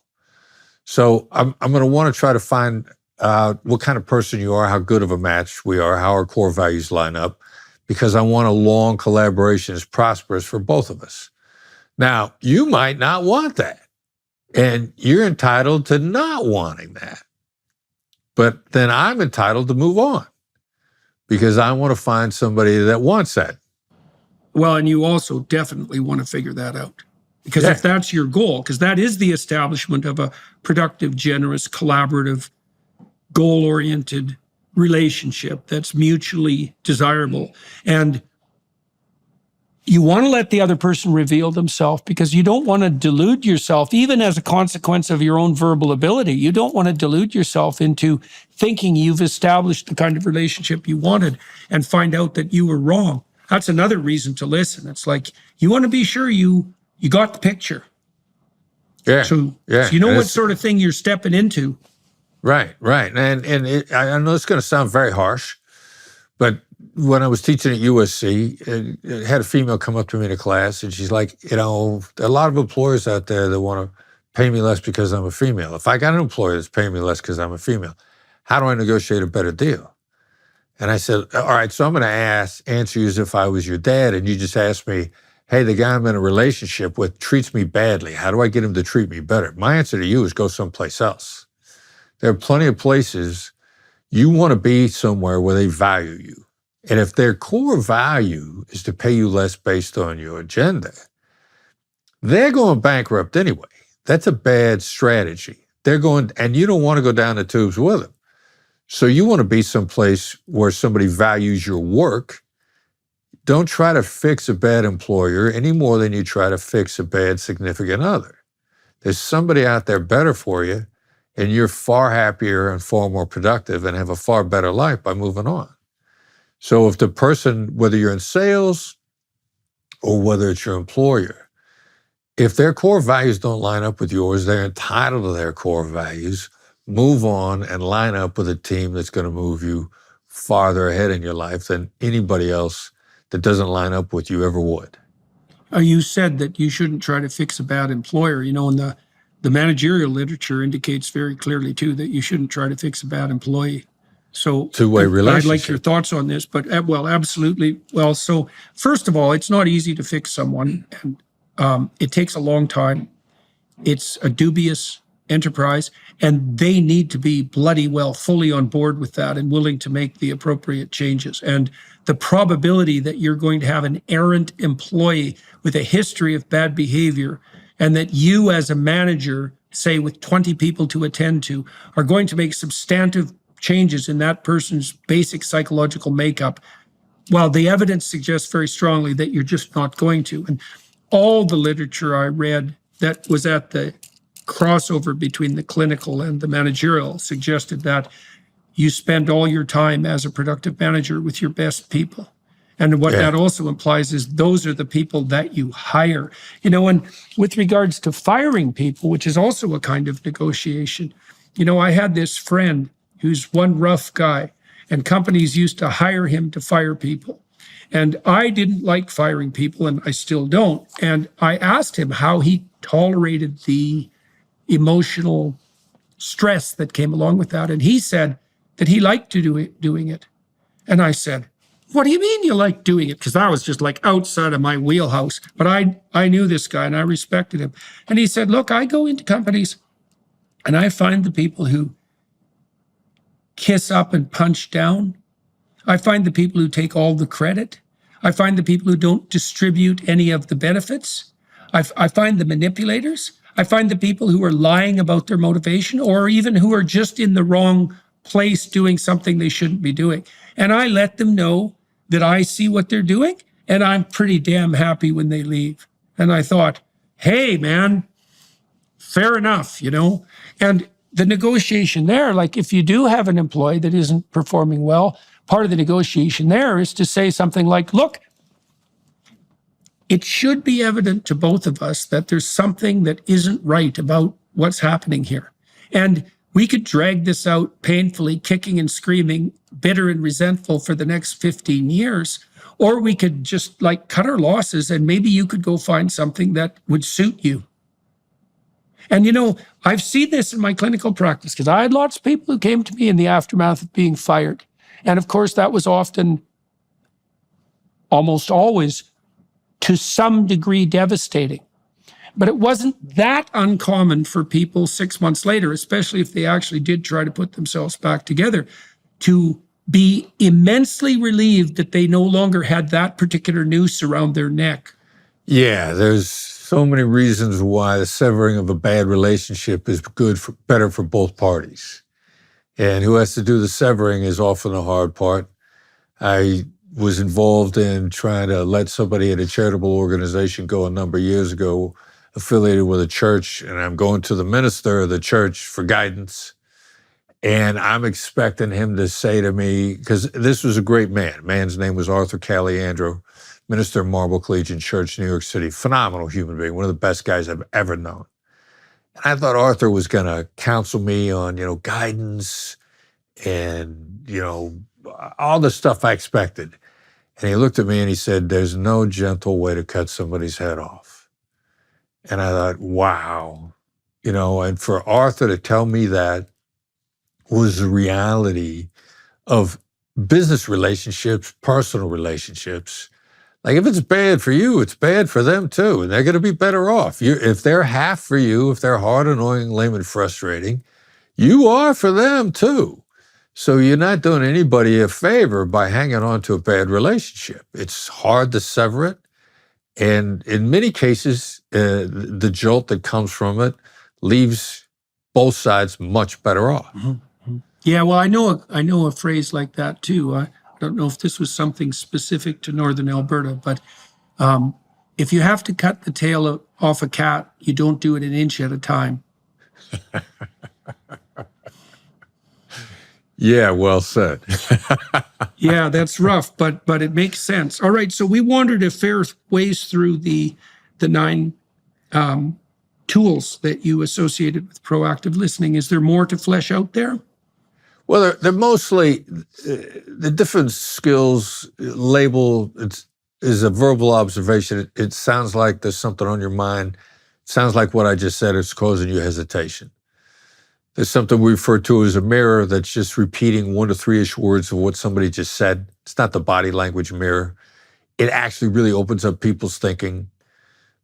So I'm going to want to try to find what kind of person you are, how good of a match we are, how our core values line up, because I want a long collaboration that's prosperous for both of us. Now, you might not want that, and you're entitled to not wanting that. But then I'm entitled to move on because I want to find somebody that wants that. Well, and you also definitely want to figure that out. Because if that's your goal, because that is the establishment of a productive, generous, collaborative, goal-oriented relationship that's mutually desirable. And you want to let the other person reveal themselves because you don't want to delude yourself, even as a consequence of your own verbal ability. You don't want to delude yourself into thinking you've established the kind of relationship you wanted and find out that you were wrong. That's another reason to listen. It's like you want to be sure you got the picture. So you know what sort of thing you're stepping into. Right. And I know it's going to sound very harsh, but when I was teaching at USC, I had a female come up to me in a class, and she's like, there are a lot of employers out there that want to pay me less because I'm a female. If I got an employer that's paying me less because I'm a female, how do I negotiate a better deal? And I said, all right, so I'm going to answer you as if I was your dad, and you just ask me, hey, the guy I'm in a relationship with treats me badly. How do I get him to treat me better? My answer to you is go someplace else. There are plenty of places you want to be somewhere where they value you. And if their core value is to pay you less based on your agenda, they're going bankrupt anyway. That's a bad strategy. And you don't want to go down the tubes with them. So you want to be someplace where somebody values your work. Don't try to fix a bad employer any more than you try to fix a bad significant other. There's somebody out there better for you, and you're far happier and far more productive and have a far better life by moving on. So if the person, whether you're in sales or whether it's your employer, if their core values don't line up with yours, they're entitled to their core values. Move on and line up with a team that's going to move you farther ahead in your life than anybody else that doesn't line up with you ever would. You said that you shouldn't try to fix a bad employer, and the managerial literature indicates very clearly, too, that you shouldn't try to fix a bad employee. So two-way relationship. I'd like your thoughts on this, but well, absolutely. Well, so first of all, it's not easy to fix someone, and it takes a long time. It's a dubious enterprise, and they need to be bloody well fully on board with that and willing to make the appropriate changes. And the probability that you're going to have an errant employee with a history of bad behavior, and that you as a manager, say with 20 people to attend to, are going to make substantive changes in that person's basic psychological makeup, well, the evidence suggests very strongly that you're just not going to. And all the literature I read that was at the crossover between the clinical and the managerial suggested that you spend all your time as a productive manager with your best people. And what that also implies is those are the people that you hire. And with regards to firing people, which is also a kind of negotiation, I had this friend who's one rough guy, and companies used to hire him to fire people. And I didn't like firing people, and I still don't. And I asked him how he tolerated the emotional stress that came along with that. And he said that he liked doing it. And I said, what do you mean you like doing it? Because I was just like outside of my wheelhouse. But I knew this guy and I respected him. And he said, look, I go into companies and I find the people who kiss up and punch down. I find the people who take all the credit. I find the people who don't distribute any of the benefits. I find the manipulators. I find the people who are lying about their motivation, or even who are just in the wrong place doing something they shouldn't be doing. And I let them know that I see what they're doing, and I'm pretty damn happy when they leave. And I thought, hey, man, fair enough, And the negotiation there, like if you do have an employee that isn't performing well, part of the negotiation there is to say something like, look, it should be evident to both of us that there's something that isn't right about what's happening here. And we could drag this out painfully, kicking and screaming, bitter and resentful for the next 15 years. Or we could just like cut our losses and maybe you could go find something that would suit you. And, you know, I've seen this in my clinical practice because I had lots of people who came to me in the aftermath of being fired. And of course, that was often, almost always, to some degree devastating. But it wasn't that uncommon for people 6 months later, especially if they actually did try to put themselves back together, to be immensely relieved that they no longer had that particular noose around their neck. Yeah, there's so many reasons why the severing of a bad relationship is better for both parties. And who has to do the severing is often the hard part. I was involved in trying to let somebody at a charitable organization go a number of years ago, affiliated with a church, and I'm going to the minister of the church for guidance. And I'm expecting him to say to me, because this was a great man. Man's name was Arthur Caliandro, minister of Marble Collegiate Church, New York City. Phenomenal human being, one of the best guys I've ever known. And I thought Arthur was going to counsel me on, guidance and, all the stuff I expected. And he looked at me and he said, there's no gentle way to cut somebody's head off. And I thought, wow, and for Arthur to tell me that was the reality of business relationships, personal relationships. Like if it's bad for you, it's bad for them too. And they're going to be better off. If they're half for you, if they're hard, annoying, lame, and frustrating, you are for them too. So you're not doing anybody a favor by hanging on to a bad relationship. It's hard to sever it. And in many cases, the jolt that comes from it leaves both sides much better off. Mm-hmm. Yeah, well, I know a phrase like that too. I don't know if this was something specific to Northern Alberta, but if you have to cut the tail off a cat, you don't do it an inch at a time. Yeah, well said. Yeah, that's rough, but it makes sense. All right, so we wandered a fair ways through the 9 tools that you associated with proactive listening. Is there more to flesh out there? Well, they're mostly the different skills label. Is a verbal observation. It sounds like there's something on your mind. It sounds like what I just said is causing you hesitation. There's something we refer to as a mirror that's just repeating 1 to 3-ish words of what somebody just said. It's not the body language mirror. It actually really opens up people's thinking.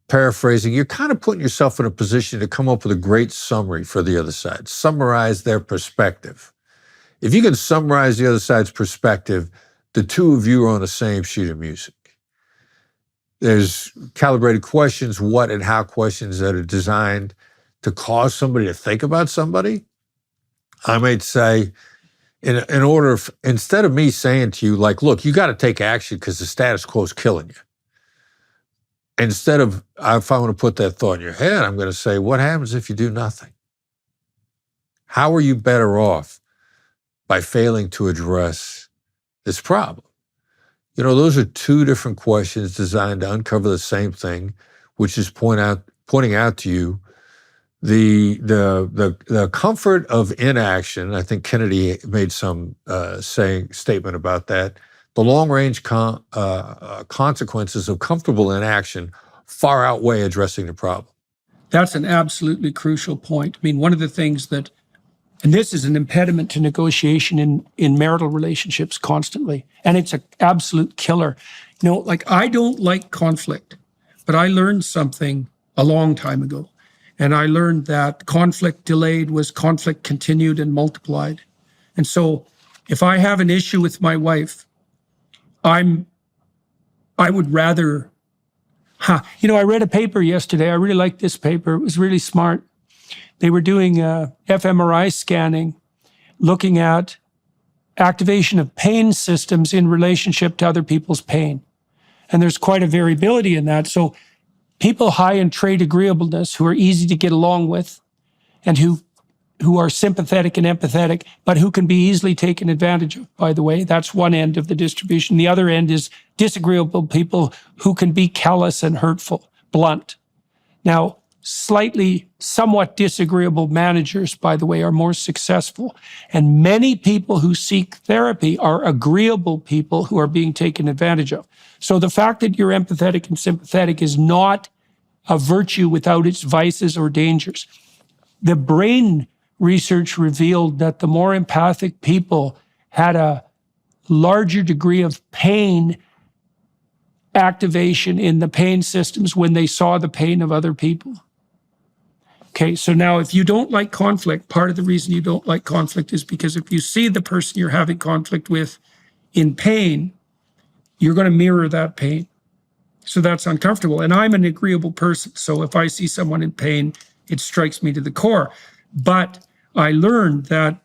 Paraphrasing, you're kind of putting yourself in a position to come up with a great summary for the other side. Summarize their perspective. If you can summarize the other side's perspective, the two of you are on the same sheet of music. There's calibrated questions, what and how questions that are designed to cause somebody to think about somebody. I might say, in order, instead of me saying to you, like, look, you got to take action because the status quo is killing you. Instead of, if I want to put that thought in your head, I'm going to say, what happens if you do nothing? How are you better off by failing to address this problem? Those are 2 different questions designed to uncover the same thing, which is pointing out to you the comfort of inaction. I think Kennedy made some statement about that. The long-range consequences of comfortable inaction far outweigh addressing the problem. That's an absolutely crucial point. I mean, one of the things that, and this is an impediment to negotiation in marital relationships constantly, and it's an absolute killer. I don't like conflict, but I learned something a long time ago. And I learned that conflict delayed was conflict continued and multiplied. And so if I have an issue with my wife, I would rather, I read a paper yesterday. I really liked this paper. It was really smart. They were doing fMRI scanning, looking at activation of pain systems in relationship to other people's pain. And there's quite a variability in that. So people high in trait agreeableness who are easy to get along with and who are sympathetic and empathetic, but who can be easily taken advantage of, by the way. That's one end of the distribution. The other end is disagreeable people who can be callous and hurtful, blunt. Now, somewhat disagreeable managers, by the way, are more successful. And many people who seek therapy are agreeable people who are being taken advantage of. So the fact that you're empathetic and sympathetic is not a virtue without its vices or dangers. The brain research revealed that the more empathic people had a larger degree of pain activation in the pain systems when they saw the pain of other people. Okay, so now if you don't like conflict, part of the reason you don't like conflict is because if you see the person you're having conflict with in pain, you're going to mirror that pain. So that's uncomfortable. And I'm an agreeable person. So if I see someone in pain, it strikes me to the core. But I learned that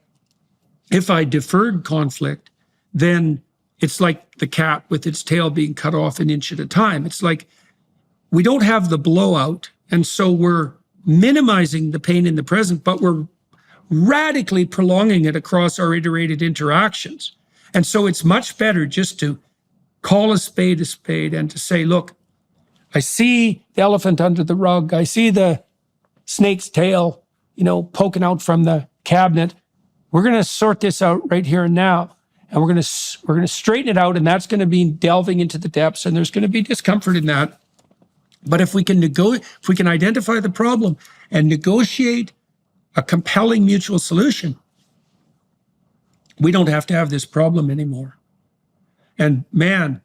if I deferred conflict, then it's like the cat with its tail being cut off an inch at a time. It's like we don't have the blowout, and so we're minimizing the pain in the present, but we're radically prolonging it across our iterated interactions. And so it's much better just to call a spade and to say, look, I see the elephant under the rug. I see the snake's tail, poking out from the cabinet. We're going to sort this out right here and now. And we're going to straighten it out, and that's going to be delving into the depths, and there's going to be discomfort in that. But if we can identify the problem and negotiate a compelling mutual solution, we don't have to have this problem anymore. And man,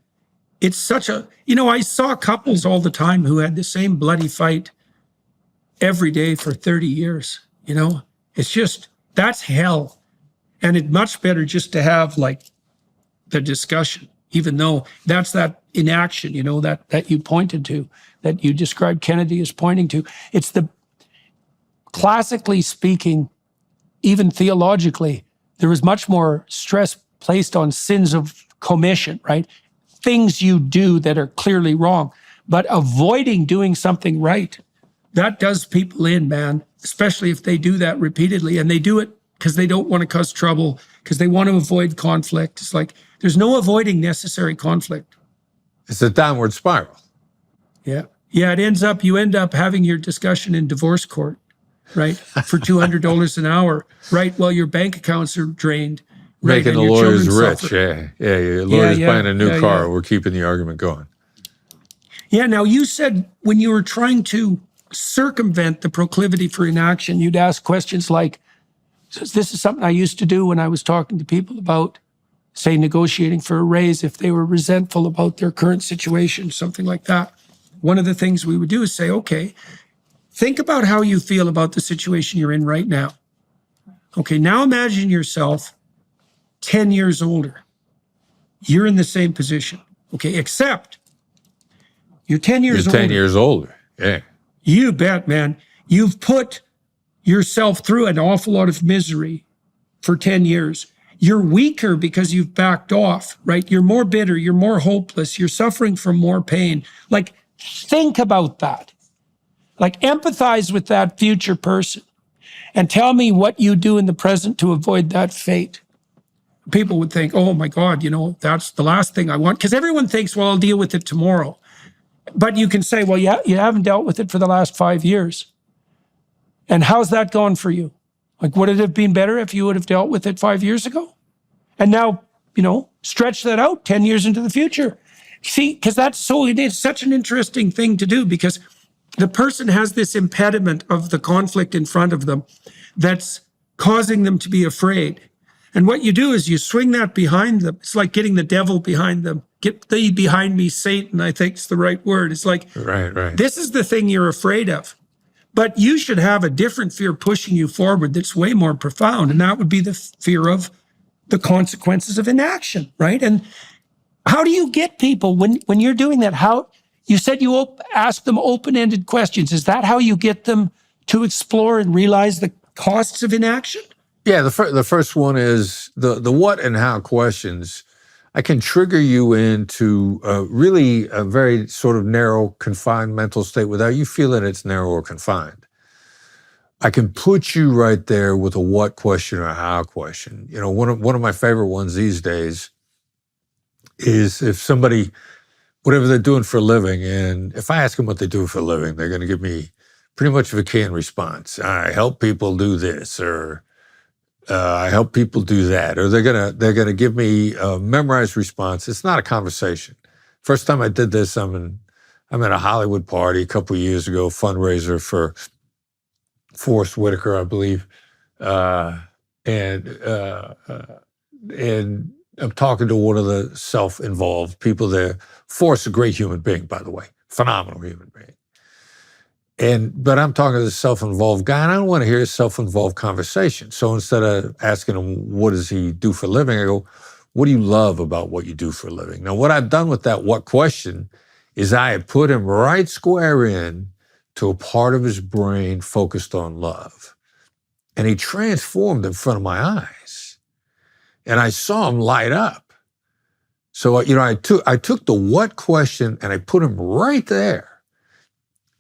it's such a, I saw couples all the time who had the same bloody fight every day for 30 years. It's just, that's hell. And it's much better just to have like the discussion, even though that's that inaction, that you pointed to, that you described Kennedy as pointing to. It's the, classically speaking, even theologically, there is much more stress placed on sins of commission, right? Things you do that are clearly wrong, but avoiding doing something right, that does people in, man, especially if they do that repeatedly, and they do it because they don't want to cause trouble, because they want to avoid conflict. It's like, there's no avoiding necessary conflict. It's a downward spiral. Yeah. Yeah, you end up having your discussion in divorce court, right? For $200 an hour, right? While your bank accounts are drained. Right? Making the lawyers rich. Yeah. Your lawyer's buying a new car. Yeah. We're keeping the argument going. Yeah, now you said when you were trying to circumvent the proclivity for inaction, you'd ask questions like, so this is something I used to do when I was talking to people about, say, negotiating for a raise if they were resentful about their current situation, something like that. One of the things we would do is say, okay, think about how you feel about the situation you're in right now. Okay, now imagine yourself 10 years older. You're in the same position. Okay, except you're 10 years older. You're 10 years older, yeah. You bet, man. You've put yourself through an awful lot of misery for 10 years. You're weaker because you've backed off, right? You're more bitter. You're more hopeless. You're suffering from more pain. Like, think about that. Like, empathize with that future person and tell me what you do in the present to avoid that fate. People would think, oh my God, that's the last thing I want. Because everyone thinks, well, I'll deal with it tomorrow. But you can say, well, yeah, you haven't dealt with it for the last 5 years. And how's that gone for you? Like, would it have been better if you would have dealt with it 5 years ago? And now, stretch that out 10 years into the future. See, because it's such an interesting thing to do, because the person has this impediment of the conflict in front of them that's causing them to be afraid. And what you do is you swing that behind them. It's like getting the devil behind them. Get thee behind me, Satan, I think is the right word. It's like, right. This is the thing you're afraid of. But you should have a different fear pushing you forward that's way more profound. And that would be the fear of the consequences of inaction, right? And how do you get people when you're doing that? How you said you ask them open-ended questions. Is that how you get them to explore and realize the costs of inaction? Yeah, the first one is the what and how questions. I can trigger you into really a very sort of narrow, confined mental state without you feeling it's narrow or confined. I can put you right there with a what question or a how question. One of my favorite ones these days is if somebody, whatever they're doing for a living, and if I ask them what they do for a living, they're going to give me pretty much of a canned response. I help people do this, or I help people do that, or they're gonna give me a memorized response. It's not a conversation. First time I did this, I'm at a Hollywood party a couple of years ago, fundraiser for Forrest Whitaker, I believe, and I'm talking to one of the self-involved people there. Forrest, a great human being, by the way, phenomenal human being. But I'm talking to the self-involved guy, and I don't want to hear a self-involved conversation. So instead of asking him, what does he do for a living? I go, what do you love about what you do for a living? Now, what I've done with that what question is I had put him right square in to a part of his brain focused on love. And he transformed in front of my eyes. And I saw him light up. So, I took the what question and I put him right there.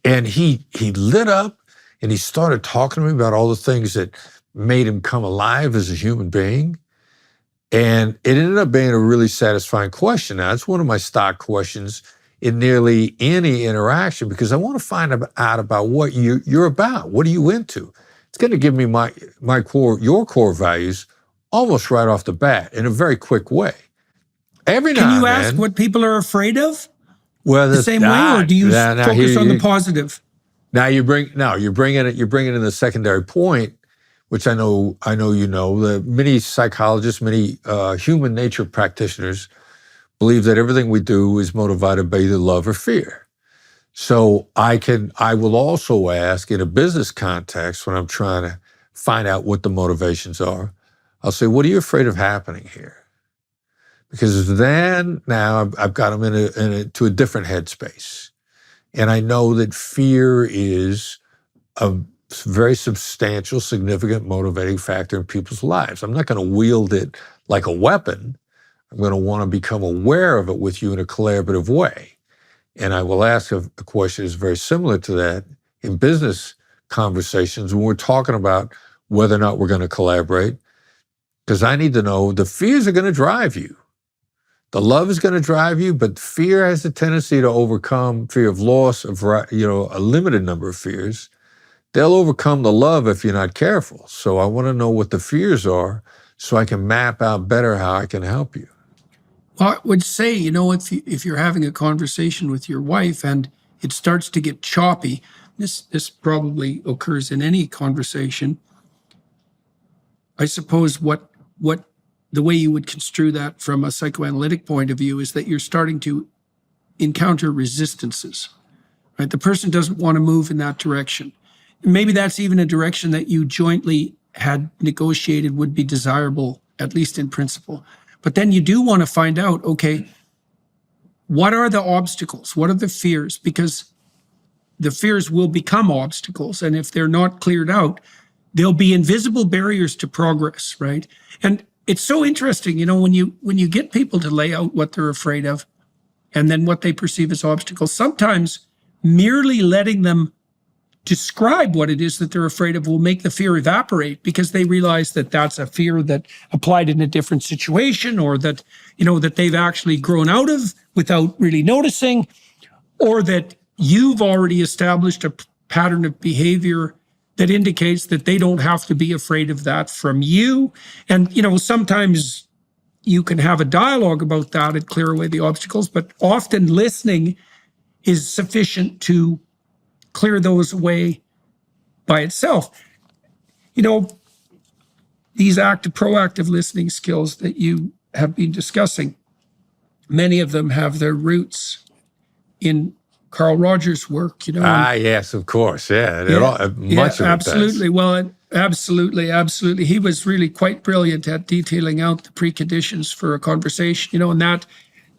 And he lit up and he started talking to me about all the things that made him come alive as a human being. And it ended up being a really satisfying question. Now, it's one of my stock questions in nearly any interaction because I want to find out about what you're about. What are you into? It's going to give me your core values almost right off the bat in a very quick way. Every now and then. Can you ask what people are afraid of? Well, the same way, or do you focus on the positive? Now you're bringing in the secondary point, which I know you know. The many psychologists, many human nature practitioners believe that everything we do is motivated by either love or fear. So I will also ask in a business context when I'm trying to find out what the motivations are. I'll say, what are you afraid of happening here? Because then now I've got them to a different headspace. And I know that fear is a very substantial, significant motivating factor in people's lives. I'm not going to wield it like a weapon. I'm going to want to become aware of it with you in a collaborative way. And I will ask a question that's very similar to that in business conversations when we're talking about whether or not we're going to collaborate, because I need to know the fears are going to drive you. The love is going to drive you, but fear has a tendency to overcome fear of loss, of a limited number of fears. They'll overcome the love if you're not careful. So I want to know what the fears are so I can map out better how I can help you. Well, I would say, if you're having a conversation with your wife and it starts to get choppy, this probably occurs in any conversation. I suppose what the way you would construe that from a psychoanalytic point of view is that you're starting to encounter resistances, right? The person doesn't want to move in that direction. Maybe that's even a direction that you jointly had negotiated would be desirable, at least in principle. But then you do want to find out, okay, what are the obstacles? What are the fears? Because the fears will become obstacles. And if they're not cleared out, there'll be invisible barriers to progress, right? And it's so interesting, when you get people to lay out what they're afraid of and then what they perceive as obstacles, sometimes merely letting them describe what it is that they're afraid of will make the fear evaporate because they realize that that's a fear that applied in a different situation, or that, that they've actually grown out of without really noticing, or that you've already established a pattern of behavior that indicates that they don't have to be afraid of that from you. And, sometimes you can have a dialogue about that and clear away the obstacles, but often listening is sufficient to clear those away by itself. These proactive listening skills that you have been discussing, many of them have their roots in Carl Rogers' work, Yes, of course. Yeah. Much of it absolutely. does. Well, absolutely. He was really quite brilliant at detailing out the preconditions for a conversation, and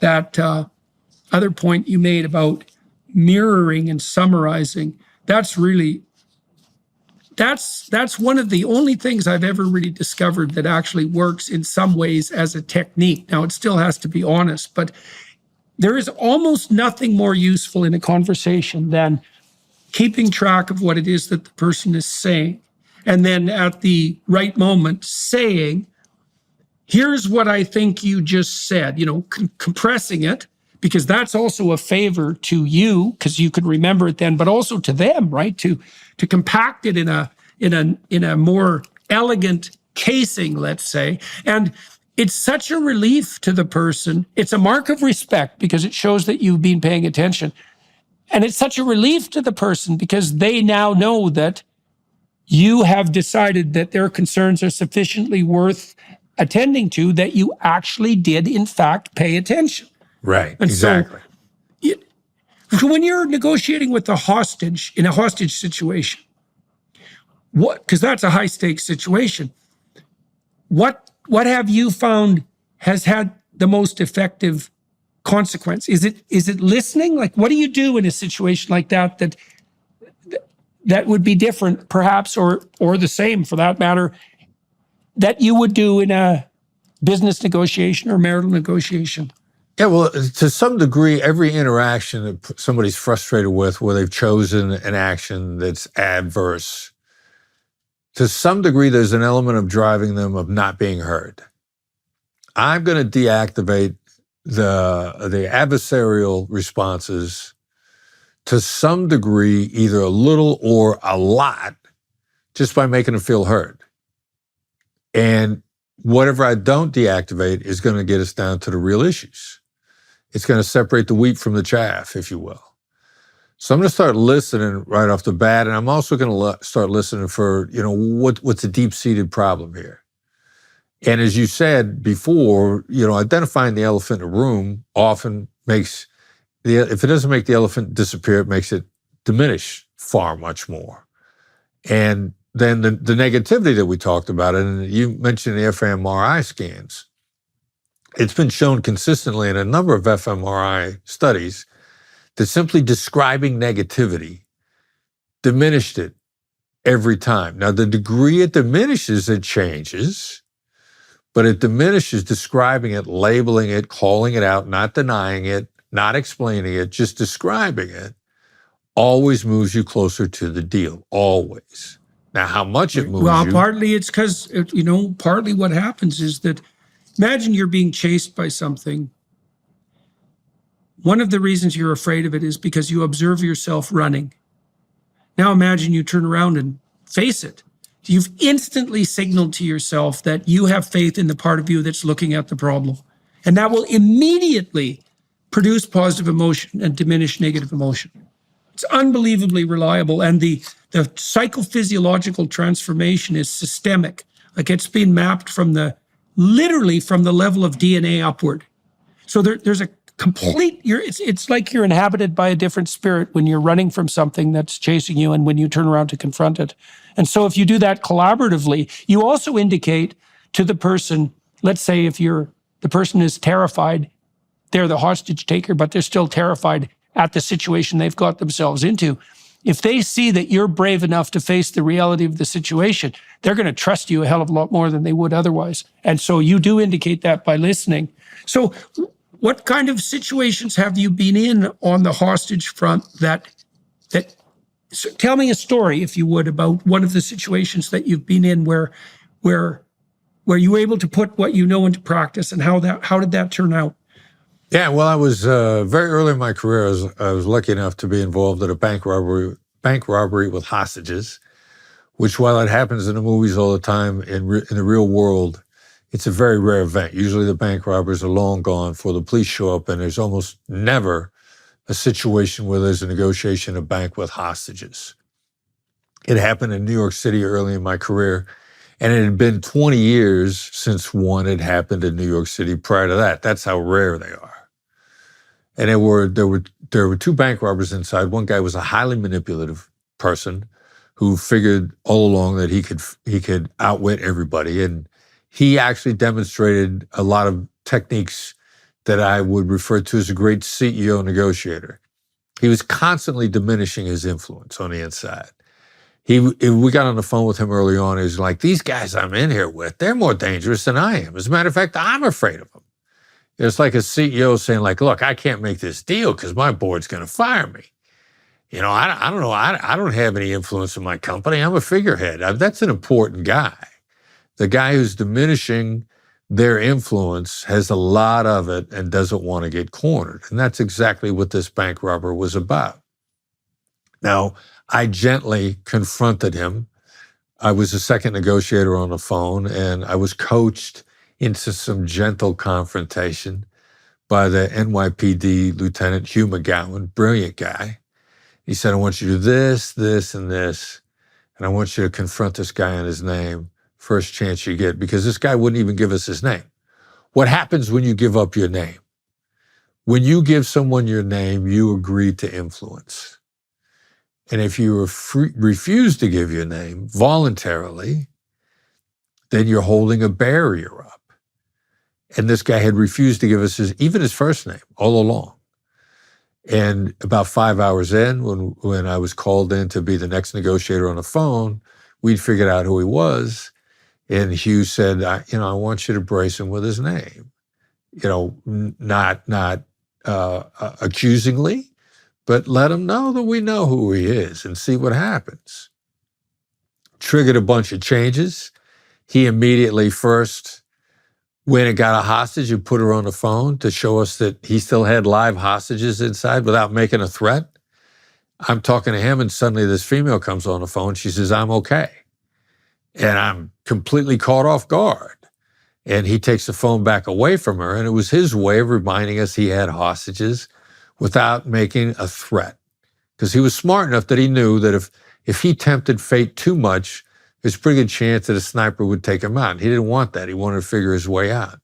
that other point you made about mirroring and summarizing, that's one of the only things I've ever really discovered that actually works in some ways as a technique. Now, it still has to be honest, but there is almost nothing more useful in a conversation than keeping track of what it is that the person is saying, and then at the right moment saying, here's what I think you just said, compressing it, because that's also a favor to you, because you could remember it then, but also to them, right? To compact it in a more elegant casing, let's say. And it's such a relief to the person. It's a mark of respect because it shows that you've been paying attention. And it's such a relief to the person because they now know that you have decided that their concerns are sufficiently worth attending to, that you actually did, in fact, pay attention. Right, And exactly. So when you're negotiating with a hostage, in a hostage situation, because that's a high stakes situation, what have you found has had the most effective consequence? Is it listening? Like, what do you do in a situation like that would be different, perhaps, or the same for that matter, that you would do in a business negotiation or marital negotiation? Yeah, well, to some degree, every interaction that somebody's frustrated with, where they've chosen an action that's adverse, to some degree, there's an element of driving them of not being heard. I'm going to deactivate the adversarial responses to some degree, either a little or a lot, just by making them feel heard. And whatever I don't deactivate is going to get us down to the real issues. It's going to separate the wheat from the chaff, if you will. So I'm going to start listening right off the bat, and I'm also going to start listening for, what's a deep-seated problem here. And as you said before, identifying the elephant in the room often makes if it doesn't make the elephant disappear, it makes it diminish far much more. And then the negativity that we talked about, and you mentioned the fMRI scans, it's been shown consistently in a number of fMRI studies that simply describing negativity diminished it every time. Now, the degree it diminishes, it changes, but it diminishes describing it, labeling it, calling it out, not denying it, not explaining it, just describing it, always moves you closer to the deal, always. Now, how much it moves you... Partly it's because, partly what happens is that, imagine you're being chased by something. One of the reasons you're afraid of it is because you observe yourself running. Now imagine you turn around and face it. You've instantly signaled to yourself that you have faith in the part of you that's looking at the problem. And that will immediately produce positive emotion and diminish negative emotion. It's unbelievably reliable. And the psychophysiological transformation is systemic. Like, it's been mapped literally from the level of DNA upward. So there's a complete, it's like you're inhabited by a different spirit when you're running from something that's chasing you and when you turn around to confront it. And so if you do that collaboratively, you also indicate to the person, let's say if the person is terrified, they're the hostage taker, but they're still terrified at the situation they've got themselves into. If they see that you're brave enough to face the reality of the situation, they're going to trust you a hell of a lot more than they would otherwise. And so you do indicate that by listening. So what kind of situations have you been in on the hostage front so tell me a story, if you would, about one of the situations that you've been in where you were able to put what you know into practice, and how did that turn out? Yeah, well, I was very early in my career. I was lucky enough to be involved in a bank robbery with hostages, which, while it happens in the movies all the time, in the real world, it's a very rare event. Usually the bank robbers are long gone before the police show up, and there's almost never a situation where there's a negotiation of bank with hostages. It happened in New York City early in my career, and it had been 20 years since one had happened in New York City prior to that. That's how rare they are. And there were two bank robbers inside. One guy was a highly manipulative person who figured all along that he could outwit everybody, and he actually demonstrated a lot of techniques that I would refer to as a great CEO negotiator. He was constantly diminishing his influence on the inside. We got on the phone with him early on. He was like, these guys I'm in here with, they're more dangerous than I am. As a matter of fact, I'm afraid of them. It's like a CEO saying, like, look, I can't make this deal because my board's going to fire me. I don't know. I don't have any influence in my company. I'm a figurehead. That's an important guy. The guy who's diminishing their influence, has a lot of it and doesn't want to get cornered. And that's exactly what this bank robber was about. Now, I gently confronted him. I was the second negotiator on the phone, and I was coached into some gentle confrontation by the NYPD Lieutenant Hugh McGowan, brilliant guy. He said, I want you to do this, this, and this, and I want you to confront this guy on his name first chance you get, because this guy wouldn't even give us his name. What happens when you give up your name? When you give someone your name, you agree to influence. And if you refuse to give your name voluntarily, then you're holding a barrier up. And this guy had refused to give us even his first name all along. And about 5 hours in, when I was called in to be the next negotiator on the phone, we'd figured out who he was. And Hugh said, I want you to brace him with his name. Not accusingly, but let him know that we know who he is and see what happens. Triggered a bunch of changes. He immediately first went and got a hostage and put her on the phone to show us that he still had live hostages inside without making a threat. I'm talking to him, and suddenly this female comes on the phone. She says, I'm okay. And I'm completely caught off guard. And he takes the phone back away from her, and it was his way of reminding us he had hostages without making a threat. Because he was smart enough that he knew that if he tempted fate too much, there's a pretty good chance that a sniper would take him out. He didn't want that. He wanted to figure his way out.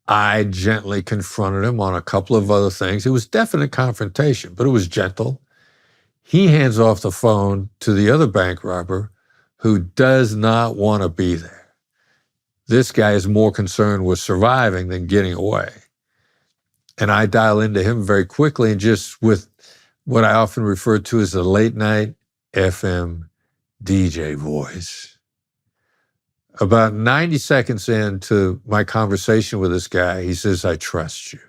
I gently confronted him on a couple of other things. It was definite confrontation, but it was gentle. He hands off the phone to the other bank robber who does not want to be there. This guy is more concerned with surviving than getting away. And I dial into him very quickly, and just with what I often refer to as the late night FM DJ voice. About 90 seconds into my conversation with this guy, he says, I trust you.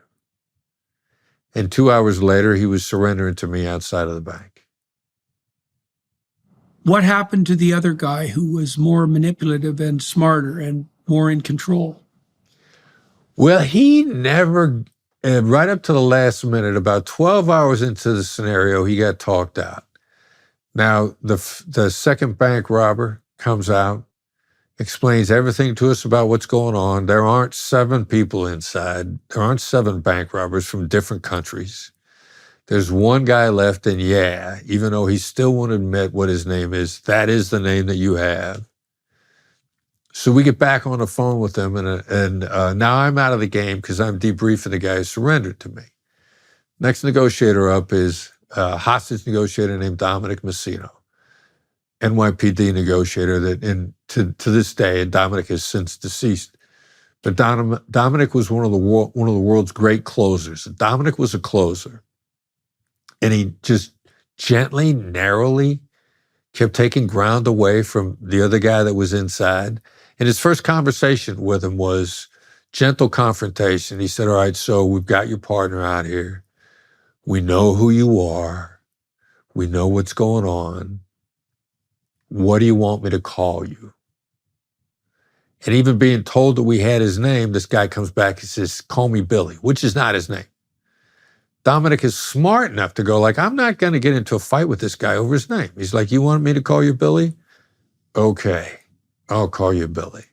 And 2 hours later, he was surrendering to me outside of the bank. What happened to the other guy who was more manipulative and smarter and more in control? Well, he never, right up to the last minute, about 12 hours into the scenario, he got talked out. Now, the second bank robber comes out, explains everything to us about what's going on. There aren't 7 people inside. There aren't 7 bank robbers from different countries. There's one guy left, and even though he still won't admit what his name is, that is the name that you have. So we get back on the phone with him, and now I'm out of the game because I'm debriefing the guy who surrendered to me. Next negotiator up is a hostage negotiator named Dominic Messino, NYPD negotiator that to this day, and Dominic has since deceased, but Dominic was one of the world's great closers. Dominic was a closer, and he just gently, narrowly kept taking ground away from the other guy that was inside. And his first conversation with him was gentle confrontation. He said, all right, so we've got your partner out here. We know who you are. We know what's going on. What do you want me to call you? And even being told that we had his name, this guy comes back and says, call me Billy, which is not his name. Dominic is smart enough to go like, I'm not going to get into a fight with this guy over his name. He's like, you want me to call you Billy? Okay, I'll call you Billy.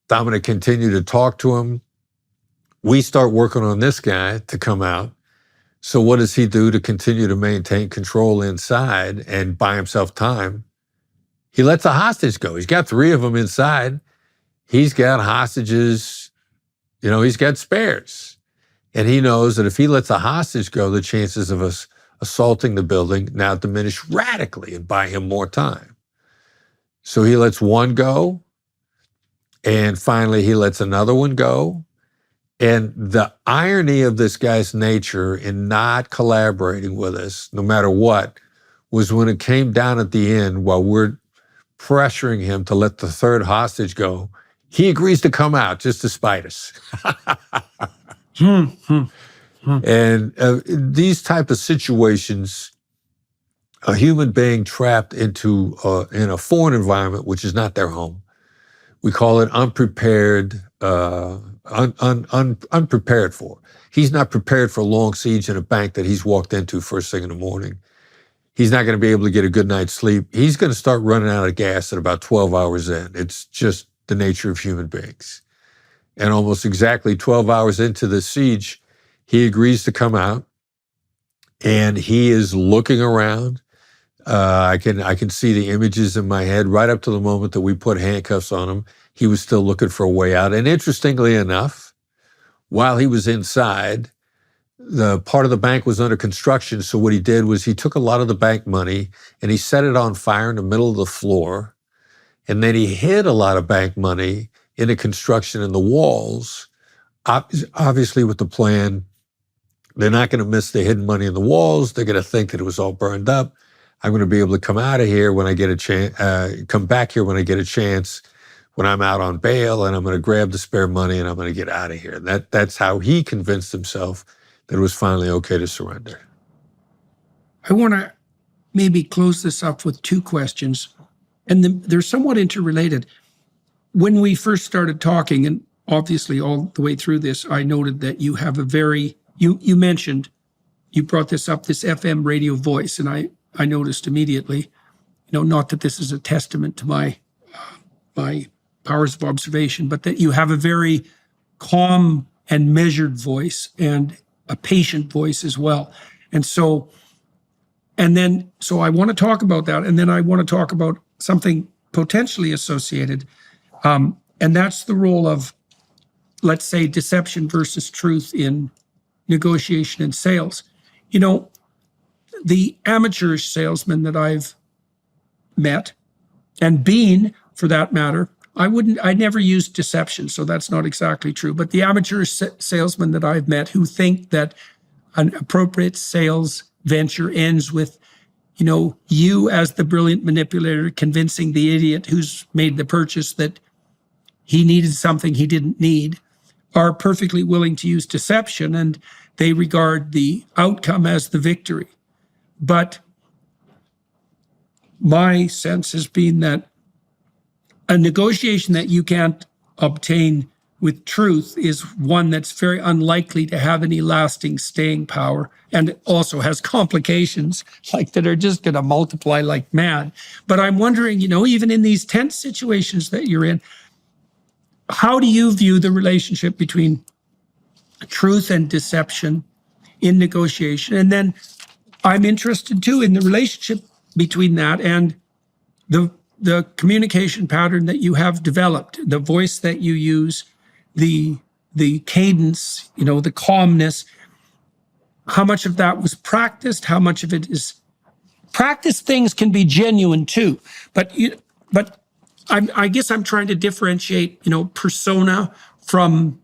Dominic continued to talk to him. We start working on this guy to come out. So what does he do to continue to maintain control inside and buy himself time? He lets a hostage go. He's got 3 of them inside. He's got hostages, he's got spares. And he knows that if he lets a hostage go, the chances of us assaulting the building now diminish radically and buy him more time. So he lets one go, and finally he lets another one go. And the irony of this guy's nature in not collaborating with us, no matter what, was when it came down at the end while we're pressuring him to let the 3rd hostage go, he agrees to come out just to spite us. And these type of situations, a human being trapped in a foreign environment, which is not their home, We call it unprepared, unprepared for. He's not prepared for a long siege in a bank that he's walked into first thing in the morning. He's not going to be able to get a good night's sleep. He's going to start running out of gas at about 12 hours in. It's just the nature of human beings. And almost exactly 12 hours into the siege, he agrees to come out, and he is looking around. I can see the images in my head right up to the moment that we put handcuffs on him. He was still looking for a way out. And interestingly enough, while he was inside, the part of the bank was under construction. So what he did was he took a lot of the bank money and he set it on fire in the middle of the floor. And then he hid a lot of bank money in the construction in the walls, obviously with the plan, they're not going to miss the hidden money in the walls. They're going to think that it was all burned up. I'm going to be able to come out of here when I get a chance, come back here when I get a chance, when I'm out on bail, and I'm going to grab the spare money and I'm going to get out of here. That's how he convinced himself that it was finally okay to surrender. I want to maybe close this up with two questions, and they're somewhat interrelated. When we first started talking, and obviously all the way through this, I noted that you have a very, you mentioned, you brought this up, this FM radio voice, and I noticed immediately, not that this is a testament to my powers of observation, but that you have a very calm and measured voice and a patient voice as well. And so I want to talk about that, and then I want to talk about something potentially associated, and that's the role of, let's say, deception versus truth in negotiation and sales. The amateur salesman that I've met, and been, for that matter, I never used deception, so that's not exactly true. But the amateur salesmen that I've met who think that an appropriate sales venture ends with, you as the brilliant manipulator convincing the idiot who's made the purchase that he needed something he didn't need, are perfectly willing to use deception, and they regard the outcome as the victory. But my sense has been that a negotiation that you can't obtain with truth is one that's very unlikely to have any lasting staying power, and it also has complications like that are just going to multiply like mad. But I'm wondering, even in these tense situations that you're in, how do you view the relationship between truth and deception in negotiation? And then I'm interested too in the relationship between that and the communication pattern that you have developed, the voice that you use, the cadence, the calmness. How much of that was practiced? How much of it is practiced? Things can be genuine too, but I guess I'm trying to differentiate, persona from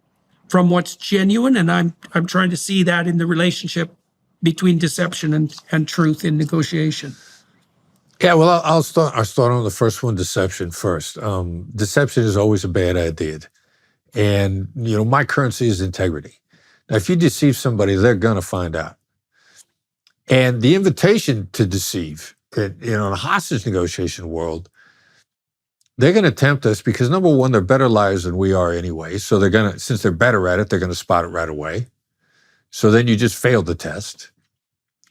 what's genuine, and I'm trying to see that in the relationship between deception and truth in negotiation. Yeah, well, I'll start on the first one, deception first. Deception is always a bad idea. And, my currency is integrity. Now, if you deceive somebody, they're going to find out. And the invitation to deceive, in a hostage negotiation world, they're going to tempt us because, number one, they're better liars than we are anyway. So since they're better at it, they're going to spot it right away. So then you just failed the test.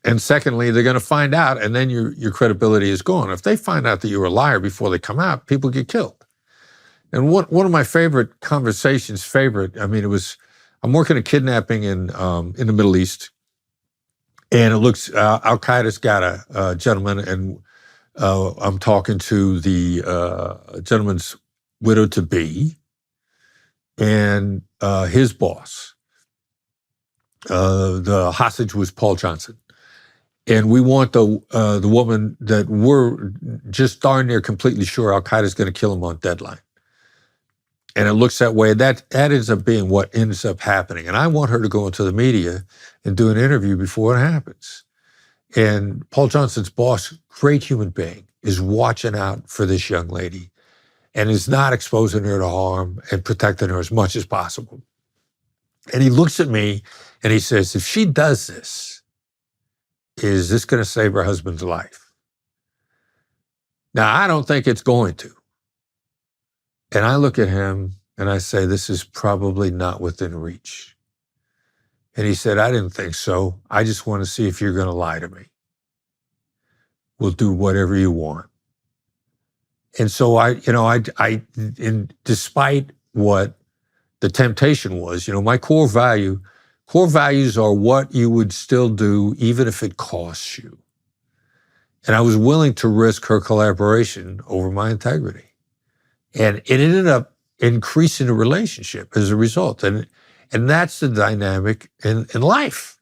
And secondly, they're going to find out, and then your credibility is gone. If they find out that you're a liar before they come out, people get killed. And one of my favorite conversations, I'm working a kidnapping in the Middle East, and it looks, Al-Qaeda's got a gentleman, and I'm talking to the gentleman's widow-to-be and his boss. The hostage was Paul Johnson. And we want the woman that we're just darn near completely sure Al-Qaeda's going to kill him on deadline. And it looks that way. That ends up being what ends up happening. And I want her to go into the media and do an interview before it happens. And Paul Johnson's boss, great human being, is watching out for this young lady and is not exposing her to harm and protecting her as much as possible. And he looks at me and he says, if she does this, is this going to save her husband's life? Now, I don't think it's going to. And I look at him and I say, this is probably not within reach. And he said, I didn't think so. I just want to see if you're going to lie to me. We'll do whatever you want. And so and despite what the temptation was, my core values are what you would still do even if it costs you. And I was willing to risk her collaboration over my integrity. And it ended up increasing the relationship as a result. And that's the dynamic in life.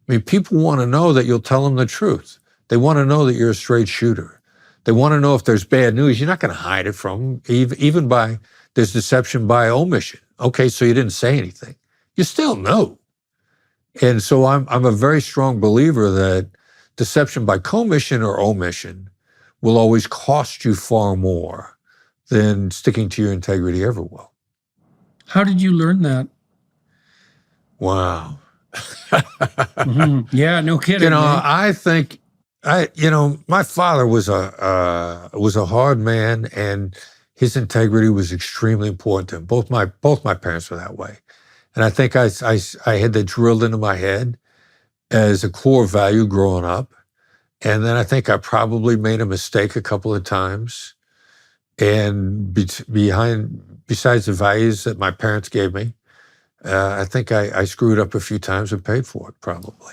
I mean, people want to know that you'll tell them the truth. They want to know that you're a straight shooter. They want to know if there's bad news. You're not going to hide it from them, even by there's deception by omission. Okay, so you didn't say anything. You still know. And so I'm a very strong believer that deception by commission or omission will always cost you far more than sticking to your integrity ever will. How did you learn that? Wow. Yeah, no kidding. I think my father was a hard man, and his integrity was extremely important to him. Both my parents were that way. And I think I had that drilled into my head as a core value growing up. And then I think I probably made a mistake a couple of times. And besides the values that my parents gave me, I think I screwed up a few times and paid for it, probably.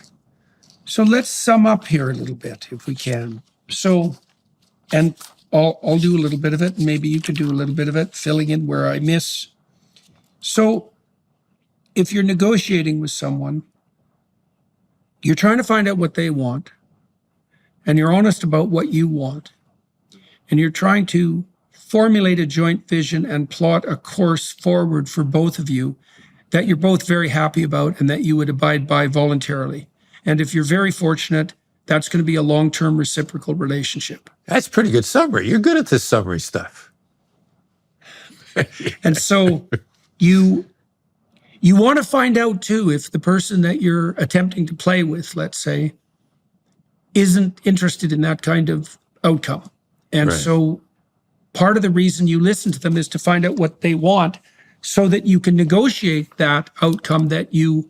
So let's sum up here a little bit, if we can. So, and I'll do a little bit of it, and maybe you can do a little bit of it, filling in where I miss. So, if you're negotiating with someone, you're trying to find out what they want, and you're honest about what you want, and you're trying to formulate a joint vision and plot a course forward for both of you that you're both very happy about and that you would abide by voluntarily. And if you're very fortunate, that's going to be a long-term reciprocal relationship. That's a pretty good summary. You're good at this summary stuff. And so you want to find out, too, if the person that you're attempting to play with, let's say, isn't interested in that kind of outcome. And Right. So part of the reason you listen to them is to find out what they want so that you can negotiate that outcome that you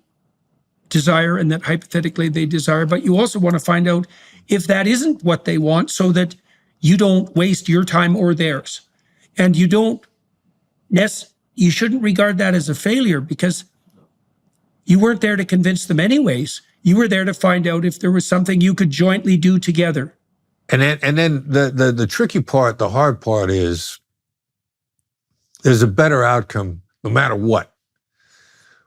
desire and that hypothetically they desire. But you also want to find out if that isn't what they want so that you don't waste your time or theirs. And you shouldn't regard that as a failure because you weren't there to convince them anyways. You were there to find out if there was something you could jointly do together. And then the tricky part, the hard part is there's a better outcome no matter what.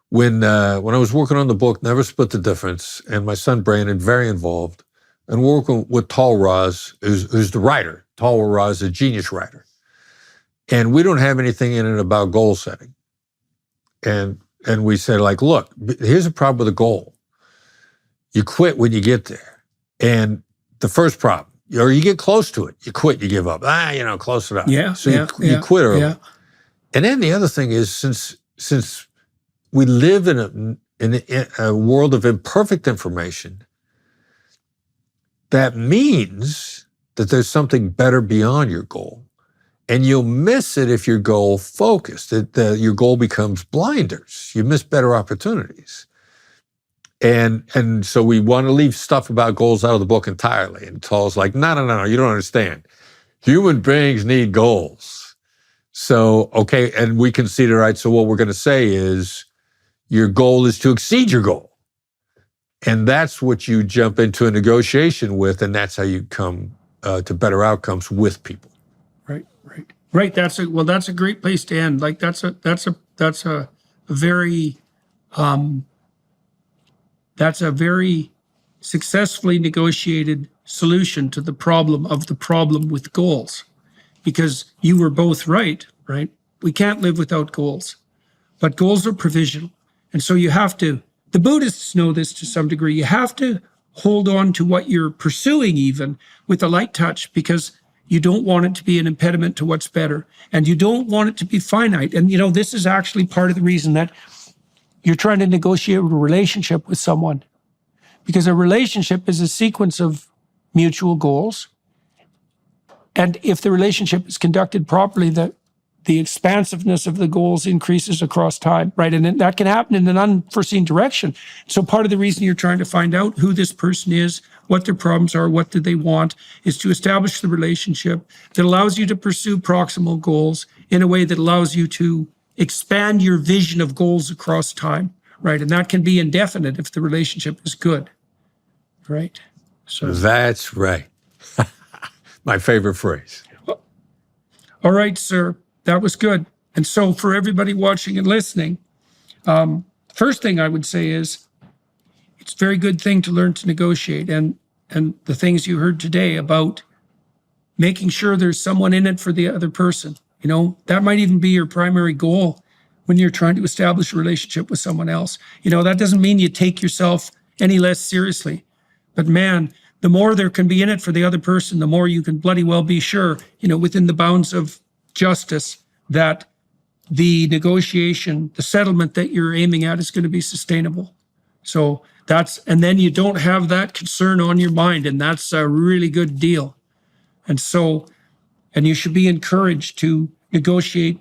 When I was working on the book, Never Split the Difference, and my son Brandon, very involved, and working with Tal Raz, who's the writer. Tal Raz is a genius writer. And we don't have anything in it about goal setting. And we said, look, here's a problem with a goal. You quit when you get there. And the first problem, or you get close to it, you quit, you give up. Close enough. Yeah. So you quit early. Yeah. And then the other thing is, since we live in a world of imperfect information, that means that there's something better beyond your goal. And you'll miss it if you're goal focused. Your goal becomes blinders. You miss better opportunities. And so we want to leave stuff about goals out of the book entirely. And Tal's like, no, you don't understand. Human beings need goals. So, okay, and we concede, right, so what we're going to say is your goal is to exceed your goal. And that's what you jump into a negotiation with, and that's how you come to better outcomes with people. Right. That's a great place to end. That's a very successfully negotiated solution to the problem with goals, because you were both right? We can't live without goals, but goals are provisional. And so you have to, the Buddhists know this to some degree, you have to hold on to what you're pursuing even with a light touch, because you don't want it to be an impediment to what's better. And you don't want it to be finite. And, this is actually part of the reason that you're trying to negotiate a relationship with someone. Because a relationship is a sequence of mutual goals. And if the relationship is conducted properly, the the expansiveness of the goals increases across time, right? And that can happen in an unforeseen direction. So part of the reason you're trying to find out who this person is, what their problems are, what do they want, is to establish the relationship that allows you to pursue proximal goals in a way that allows you to expand your vision of goals across time, right? And that can be indefinite if the relationship is good, right? So that's right. My favorite phrase. All right, sir. That was good. And so for everybody watching and listening, first thing I would say is it's a very good thing to learn to negotiate. And the things you heard today about making sure there's someone in it for the other person, you know, that might even be your primary goal when you're trying to establish a relationship with someone else. You know, that doesn't mean you take yourself any less seriously. But man, the more there can be in it for the other person, the more you can bloody well be sure, you know, within the bounds of justice, that the negotiation, the settlement that you're aiming at is going to be sustainable. So and then you don't have that concern on your mind, and that's a really good deal. And you should be encouraged to negotiate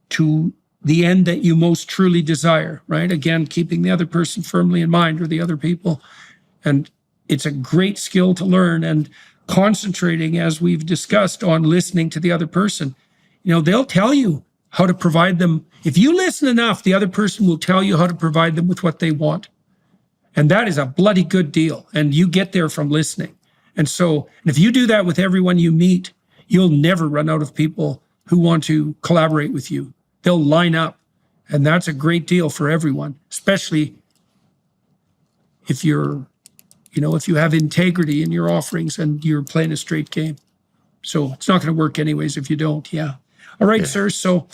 to the end that you most truly desire, right? Again, keeping the other person firmly in mind, or the other people. And it's a great skill to learn, and concentrating, as we've discussed, on listening to the other person. You know, they'll tell you how to provide them. If you listen enough, the other person will tell you how to provide them with what they want. And that is a bloody good deal. And you get there from listening. And if you do that with everyone you meet, you'll never run out of people who want to collaborate with you. They'll line up. And that's a great deal for everyone, especially if you have integrity in your offerings and you're playing a straight game. So it's not going to work anyways if you don't. Yeah. All right, sir. So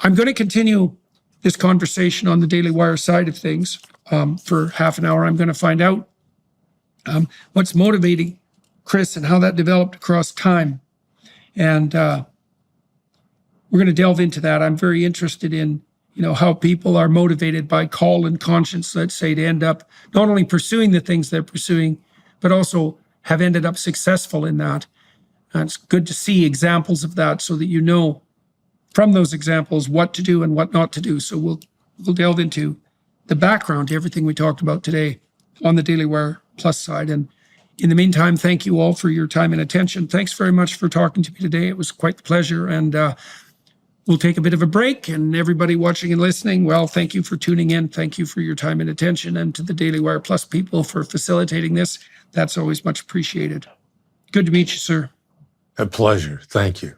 I'm going to continue this conversation on the Daily Wire side of things for half an hour. I'm going to find out what's motivating Chris and how that developed across time. And we're going to delve into that. I'm very interested in, you know, how people are motivated by call and conscience, let's say, to end up not only pursuing the things they're pursuing, but also have ended up successful in that. And it's good to see examples of that so that you know from those examples what to do and what not to do. So we'll delve into the background to everything we talked about today on the Daily Wire Plus side. And in the meantime, thank you all for your time and attention. Thanks very much for talking to me today. It was quite the pleasure. And we'll take a bit of a break. And everybody watching and listening, well, thank you for tuning in. Thank you for your time and attention. And to the Daily Wire Plus people for facilitating this. That's always much appreciated. Good to meet you, sir. A pleasure. Thank you.